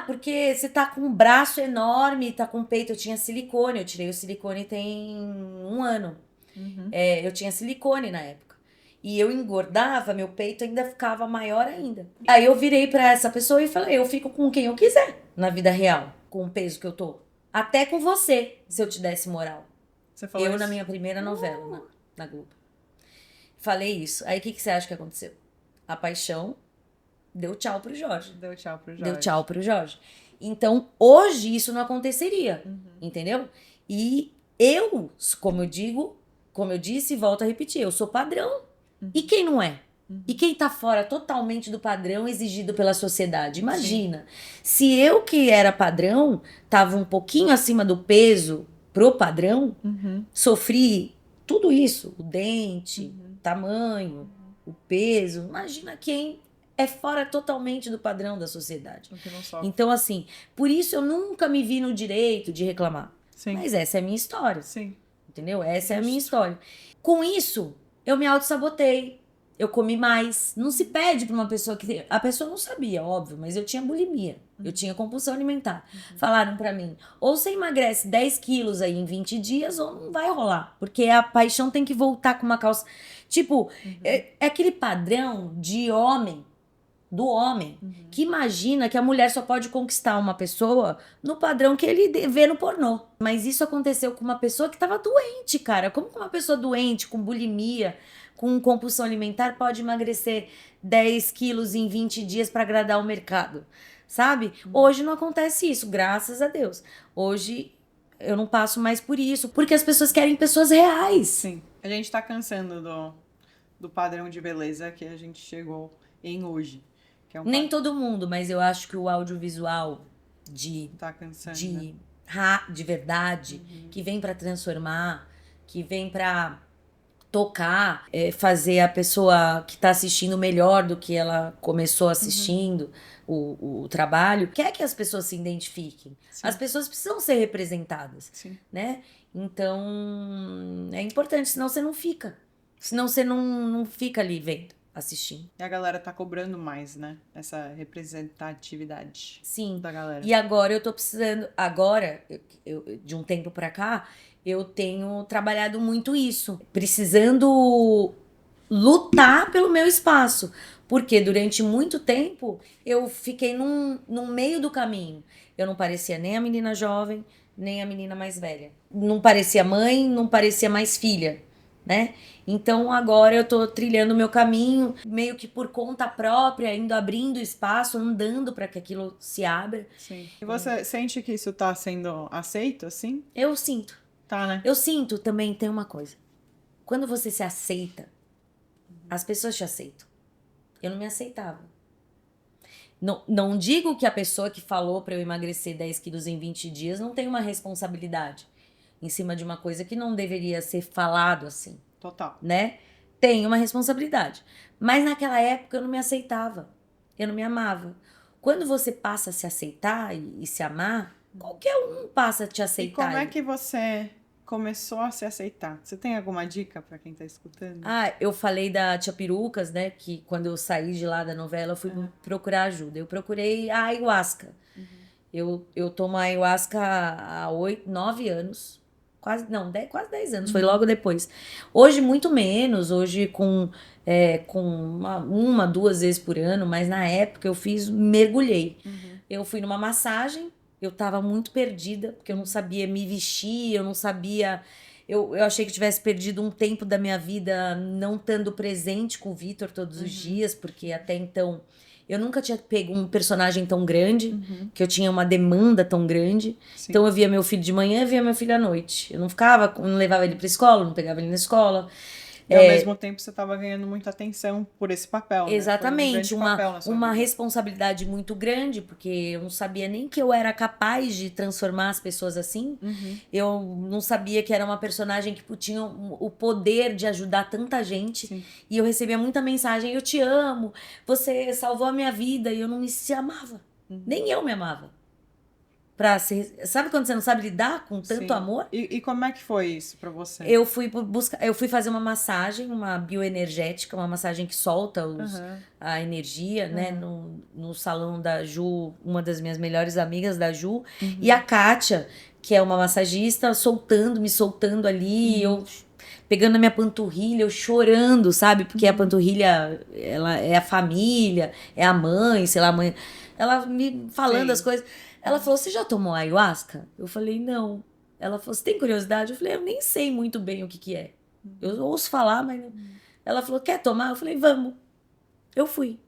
Porque você tá com um braço enorme, tá com peito. Eu tinha silicone, eu tirei o silicone tem 1 ano. Eu tinha silicone na época. E eu engordava, meu peito ainda ficava maior ainda. Aí eu virei pra essa pessoa e falei, eu fico com quem eu quiser na vida real, com o peso que eu tô. Até com você, se eu te desse moral. Você falou isso? Na minha primeira novela na Globo. Falei isso. Aí o que você acha que aconteceu? A paixão deu tchau pro Jorge. Deu tchau pro Jorge. Então, hoje isso não aconteceria. Entendeu? E eu, como eu disse, volto a repetir, eu sou padrão. E quem não é? E quem tá fora totalmente do padrão exigido pela sociedade? Imagina. Se eu que era padrão, tava um pouquinho acima do peso pro padrão, sofri tudo isso. O dente, o tamanho, o peso. Imagina quem é fora totalmente do padrão da sociedade. Então, assim, por isso eu nunca me vi no direito de reclamar. Sim. Mas essa é a minha história. Sim. Entendeu? Essa é a minha história. Com isso, eu me auto-sabotei. Eu comi mais. Não se pede pra uma pessoa que... A pessoa não sabia, óbvio, mas eu tinha bulimia. Eu tinha compulsão alimentar. Falaram pra mim, ou você emagrece 10 quilos aí em 20 dias, ou não vai rolar. Porque a paixão tem que voltar com uma calça... Tipo, é aquele padrão de homem, do homem, que imagina que a mulher só pode conquistar uma pessoa no padrão que ele vê no pornô. Mas isso aconteceu com uma pessoa que tava doente, cara. Como que uma pessoa doente, com bulimia, com compulsão alimentar, pode emagrecer 10 quilos em 20 dias pra agradar o mercado? Sabe? Hoje não acontece isso, graças a Deus. Hoje eu não passo mais por isso, porque as pessoas querem pessoas reais. Sim. A gente tá cansando do padrão de beleza que a gente chegou em hoje. Que é Nem todo mundo, mas eu acho que o audiovisual tá cansando, de verdade, que vem pra transformar, que vem pra tocar, fazer a pessoa que tá assistindo melhor do que ela começou assistindo o trabalho, quer que as pessoas se identifiquem. Sim. As pessoas precisam ser representadas, Sim. né? Então, é importante, senão você não fica. Senão você não fica ali vendo, assistindo. E a galera tá cobrando mais, né? Essa representatividade. Sim. Da galera. E agora eu tô precisando... Agora, de um tempo pra cá, eu tenho trabalhado muito isso. Precisando lutar pelo meu espaço. Porque durante muito tempo, eu fiquei num meio do caminho. Eu não parecia nem a menina jovem, nem a menina mais velha. Não parecia mãe, não parecia mais filha, né? Então agora eu tô trilhando o meu caminho, meio que por conta própria, indo abrindo espaço, andando para que aquilo se abra. Sim. E você sente que isso tá sendo aceito, assim? Eu sinto. Tá, né? Eu sinto também, tem uma coisa. Quando você se aceita, as pessoas te aceitam. Eu não me aceitava. Não digo que a pessoa que falou pra eu emagrecer 10 quilos em 20 dias não tem uma responsabilidade em cima de uma coisa que não deveria ser falado assim, Total. né? Tem uma responsabilidade. Mas naquela época eu não me aceitava. Eu não me amava. Quando você passa a se aceitar e se amar, qualquer um passa a te E aceitar. como é que você começou a se aceitar? Você tem alguma dica pra quem tá escutando? Ah, eu falei da Tia Perucas, né? Que quando eu saí de lá da novela, eu fui procurar ajuda. Eu procurei a ayahuasca. Eu tomo a ayahuasca há 9 anos. Quase 10 anos. Foi logo depois. Hoje, muito menos. Hoje, com uma, 2 vezes por ano. Mas na época, eu mergulhei. Eu fui numa massagem. Eu tava muito perdida, porque eu não sabia me vestir, eu não sabia. Eu achei que eu tivesse perdido um tempo da minha vida não estando presente com o Vitor todos os dias, porque até então eu nunca tinha pego um personagem tão grande, que eu tinha uma demanda tão grande. Sim. Então eu via meu filho de manhã e via meu filho à noite. Eu não levava ele pra escola, não pegava ele na escola. E ao mesmo tempo você estava ganhando muita atenção por esse papel, né? Exatamente, Foi um grande papel na sua uma vida. responsabilidade muito grande, porque eu não sabia nem que eu era capaz de transformar as pessoas assim. Eu não sabia que era uma personagem que tinha o poder de ajudar tanta gente. Sim. E eu recebia muita mensagem: eu te amo, você salvou a minha vida. E eu não me amava. Nem eu me amava. Sabe quando você não sabe lidar com tanto Sim. amor? E como é que foi isso pra você? Eu fui fazer uma massagem, uma bioenergética, uma massagem que solta a energia, né? No salão da Ju, uma das minhas melhores amigas da Ju. E a Kátia, que é uma massagista, me soltando ali, eu pegando a minha panturrilha, eu chorando, sabe? Porque a panturrilha, ela é a família, é a mãe, sei lá, a mãe. Ela me falando Sim. as coisas. Ela falou: você já tomou ayahuasca? Eu falei: não. Ela falou: você tem curiosidade? Eu falei: eu nem sei muito bem o que é. Eu ouço falar, mas... Ela falou: quer tomar? Eu falei: vamos. Eu fui.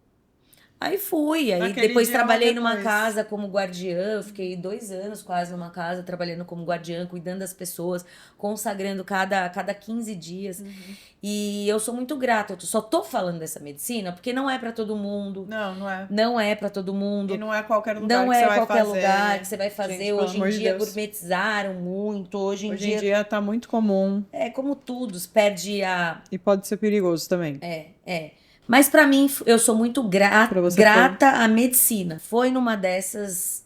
Aí fui. Aí Naquele depois dia ou trabalhei numa depois? casa como guardiã. Eu fiquei 2 anos quase numa casa, trabalhando como guardiã, cuidando das pessoas, consagrando cada 15 dias. E eu sou muito grata. Eu só tô falando dessa medicina porque não é pra todo mundo. Não, não é. Não é pra todo mundo. E não é qualquer lugar Não que você é vai qualquer fazer. lugar que você vai fazer. Gente, pelo Hoje amor em de dia Deus. gourmetizaram muito. Hoje em Hoje em dia tá muito comum é como tudo, perde a... e pode ser perigoso também. Mas pra mim, eu sou muito Pra você grata à medicina. Foi numa desses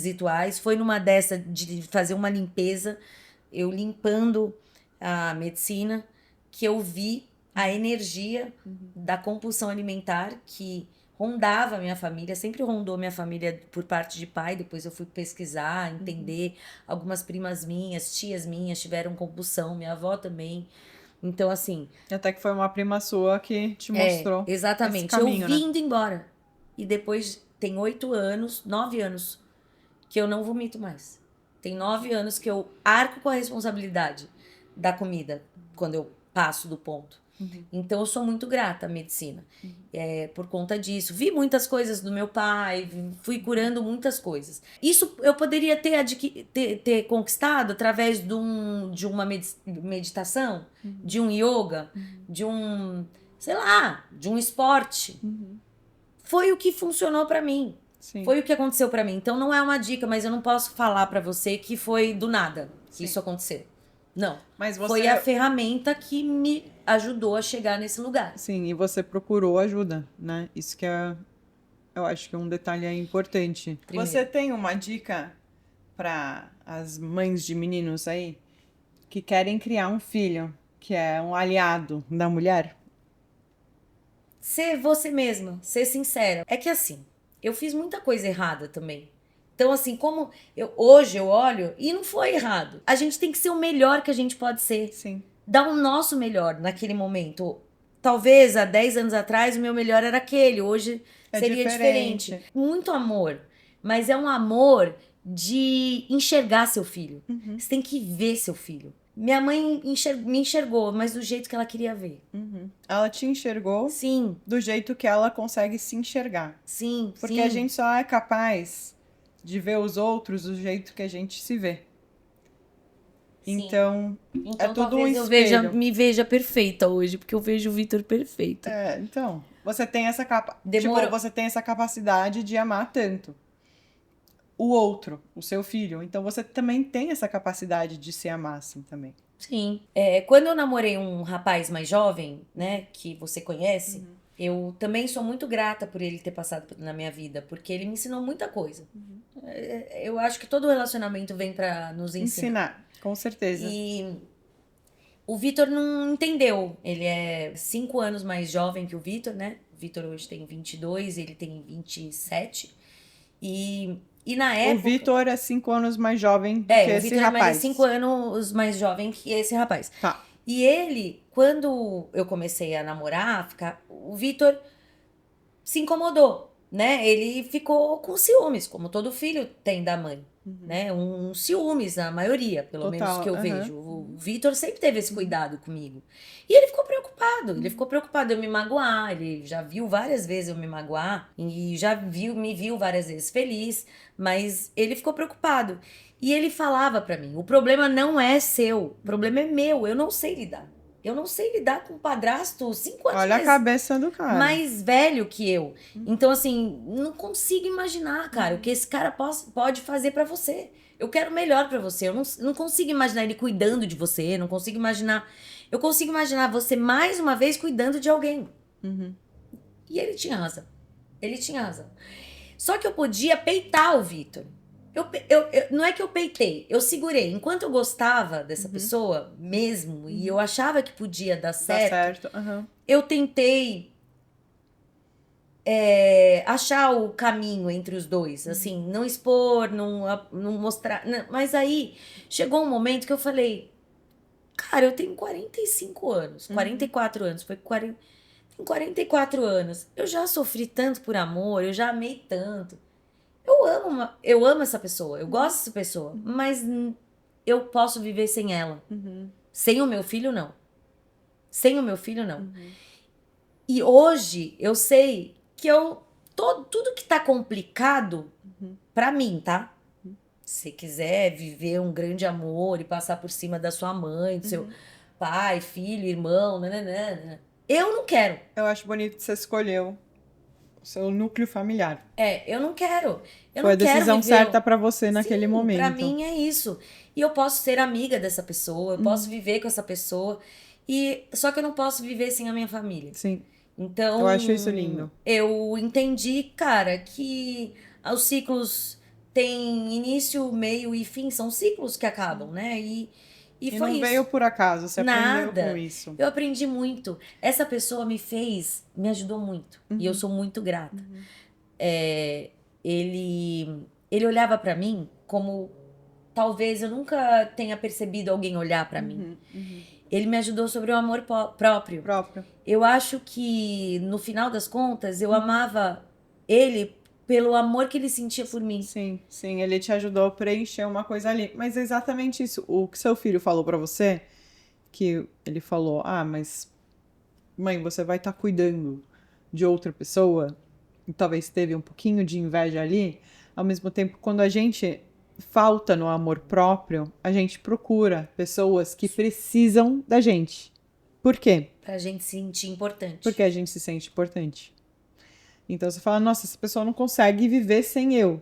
rituais, foi numa dessa de fazer uma limpeza, eu limpando a medicina, que eu vi a energia da compulsão alimentar que rondava a minha família, sempre rondou minha família por parte de pai. Depois eu fui pesquisar, entender. Algumas primas minhas, tias minhas tiveram compulsão, minha avó também. Então, assim, Até que foi uma prima sua que te mostrou exatamente. esse caminho, Eu vim né? indo embora. E depois tem 9 anos que eu não vomito mais. Tem 9 anos que eu arco com a responsabilidade da comida quando eu passo do ponto. Então eu sou muito grata à medicina. Por conta disso. Vi muitas coisas do meu pai, fui curando muitas coisas. Isso eu poderia ter conquistado através de uma meditação, de um yoga, de um, sei lá, de um esporte. Foi o que funcionou pra mim. Sim. Foi o que aconteceu pra mim. Então não é uma dica, mas eu não posso falar pra você que foi do nada que isso aconteceu. Não. Mas você... Foi a ferramenta que me ajudou a chegar nesse lugar. Sim, e você procurou ajuda, né? Isso que é, eu acho que um detalhe importante. Primeiro. Você tem uma dica para as mães de meninos aí que querem criar um filho, que é um aliado da mulher? Ser você mesma, ser sincera. É que assim, eu fiz muita coisa errada também. Então, assim, como hoje eu olho e não foi errado. A gente tem que ser o melhor que a gente pode ser. Sim. Dar o nosso melhor naquele momento. Talvez há 10 anos atrás o meu melhor era aquele. Hoje seria diferente. Muito amor. Mas é um amor de enxergar seu filho. Você tem que ver seu filho. Minha mãe me enxergou, mas do jeito que ela queria ver. Ela te enxergou Sim, do jeito que ela consegue se enxergar. sim, Porque sim. a gente só é capaz de ver os outros do jeito que a gente se vê. Sim. Então é tudo um talvez eu espelho. me veja perfeita hoje, porque eu vejo o Vitor perfeito. Então, você tem essa Demorou. você tem essa capacidade de amar tanto o outro, o seu filho. Então você também tem essa capacidade de se amar assim também. Sim. Quando eu namorei um rapaz mais jovem, né, que você conhece, eu também sou muito grata por ele ter passado na minha vida, porque ele me ensinou muita coisa. Eu acho que todo relacionamento vem pra nos ensinar. Com certeza. E o Vitor não entendeu. Ele é 5 anos mais jovem que o Vitor, né? O Vitor hoje tem 22, ele tem 27. E na época... O Vitor é 5 anos mais jovem do que o esse Vitor rapaz. é 5 anos mais jovem que esse rapaz. Tá. E ele, quando eu comecei a namorar, o Vitor se incomodou, né? Ele ficou com ciúmes, como todo filho tem da mãe, né? Um ciúmes, na maioria, pelo Total, menos que eu aham. vejo. O Vitor sempre teve esse cuidado comigo. E ele ficou preocupado. Ele ficou preocupado de eu me magoar. Ele já viu várias vezes eu me magoar e já me viu várias vezes feliz, mas ele ficou preocupado. E ele falava pra mim: o problema não é seu, o problema é meu. Eu não sei lidar. Eu não sei lidar com um padrasto 5 anos Olha a cabeça do cara. mais velho que eu. Então, assim, não consigo imaginar, cara, o que esse cara pode fazer pra você. Eu quero o melhor pra você. Eu não consigo imaginar ele cuidando de você. Não consigo imaginar. Eu consigo imaginar você mais uma vez cuidando de alguém. E ele tinha razão. Ele tinha razão. Só que eu podia peitar o Vitor. Não é que eu peitei, eu segurei. Enquanto eu gostava dessa pessoa mesmo, e eu achava que podia dar Tá certo, certo. Aham. eu tentei achar o caminho entre os dois. Assim, não expor, não mostrar. Mas aí chegou um momento que eu falei: cara, eu tenho 45 anos, 44 anos, foi 40. Tenho 44 anos. Eu já sofri tanto por amor, eu já amei tanto. Eu amo essa pessoa, eu gosto dessa pessoa, mas eu posso viver sem ela. Sem o meu filho, não. Sem o meu filho, não. E hoje eu sei que tudo que tá complicado, pra mim, tá? Se quiser viver um grande amor e passar por cima da sua mãe, do seu pai, filho, irmão, nananana, eu não quero. Eu acho bonito que você escolheu o seu núcleo familiar. Eu não quero. Eu Foi não a decisão quero viver... certa pra você naquele Sim, momento. pra mim é isso. E eu posso ser amiga dessa pessoa, eu posso viver com essa pessoa, só que eu não posso viver sem a minha família. Sim. Então, Eu acho isso lindo. Eu entendi, cara, que os ciclos têm início, meio e fim, são ciclos que acabam, né? E foi não isso. veio por acaso, você aprendeu Nada. com isso. Eu aprendi muito. Essa pessoa me ajudou muito. E eu sou muito grata. Ele olhava pra mim como talvez eu nunca tenha percebido alguém olhar pra mim. Ele me ajudou sobre o amor próprio. Eu acho que, no final das contas, eu amava ele pelo amor que ele sentia por mim. Sim, sim, ele te ajudou a preencher uma coisa ali. Mas é exatamente isso. O que seu filho falou pra você, que ele falou: ah, mas mãe, você vai estar cuidando de outra pessoa, e talvez teve um pouquinho de inveja ali. Ao mesmo tempo, quando a gente falta no amor próprio, a gente procura pessoas que precisam da gente. Por quê? Pra gente se sentir importante. Porque a gente se sente importante. Então você fala: nossa, essa pessoa não consegue viver sem eu.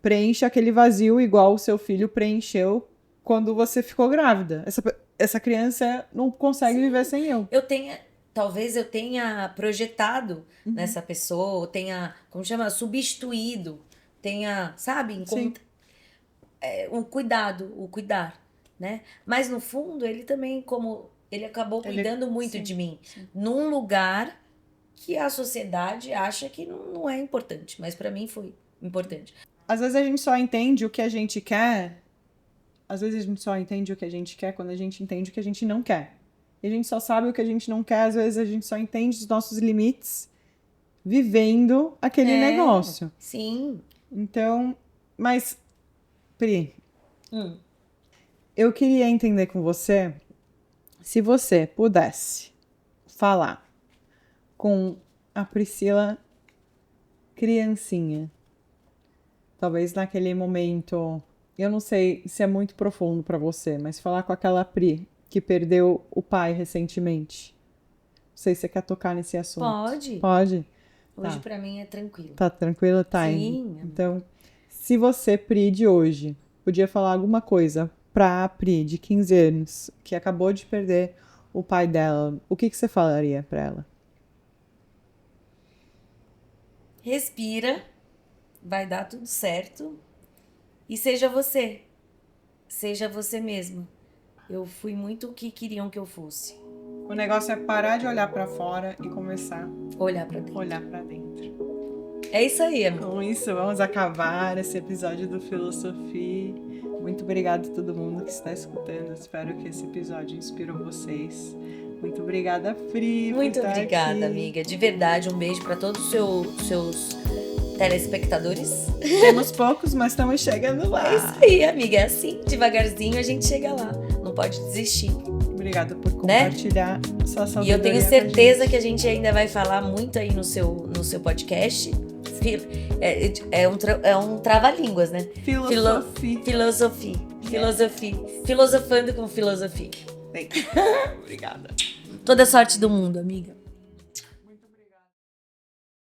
Preenche aquele vazio igual o seu filho preencheu quando você ficou grávida. Essa criança não consegue viver sem eu. Talvez eu tenha projetado nessa pessoa, tenha, como chama, substituído, tenha, sabe, o cuidar, né? Mas no fundo ele também, como ele acabou cuidando muito de mim, num lugar que a sociedade acha que não é importante, mas pra mim foi importante. Às vezes a gente só entende o que a gente quer. Às vezes a gente só entende o que a gente quer quando a gente entende o que a gente não quer. E a gente só sabe o que a gente não quer, às vezes a gente só entende os nossos limites vivendo aquele negócio. Sim. Então, mas Pri, Hum. eu queria entender com você se você pudesse falar com a Priscila criancinha. Talvez naquele momento, eu não sei se é muito profundo pra você, mas falar com aquela Pri que perdeu o pai recentemente. Não sei se você quer tocar nesse assunto. Pode. Pode? Hoje Tá. pra mim é tranquilo. Tá tranquilo? Tá. Sim. Então, se você, Pri, de hoje, podia falar alguma coisa pra Pri, de 15 anos, que acabou de perder o pai dela, o que você falaria pra ela? Respira, vai dar tudo certo e seja você. Seja você mesmo. Eu fui muito o que queriam que eu fosse. O negócio é parar de olhar pra fora e começar Olhar pra a dentro. olhar pra dentro. É isso aí, amigo. Com isso, vamos acabar esse episódio do Filosofia. Muito obrigada a todo mundo que está escutando. Espero que esse episódio inspirou vocês. Muito obrigada, Pri. Muito por estar obrigada, aqui. amiga. De verdade, um beijo pra todos os seus telespectadores. Temos poucos, mas estamos chegando lá. É isso aí, amiga. É assim, devagarzinho a gente chega lá. Não pode desistir. Obrigada por compartilhar sua E sabedoria eu tenho com a certeza gente. que a gente ainda vai falar muito aí no seu podcast. É um trava-línguas, né? Filosofia. Filosofando com filosofia. Obrigada. Toda sorte do mundo, amiga.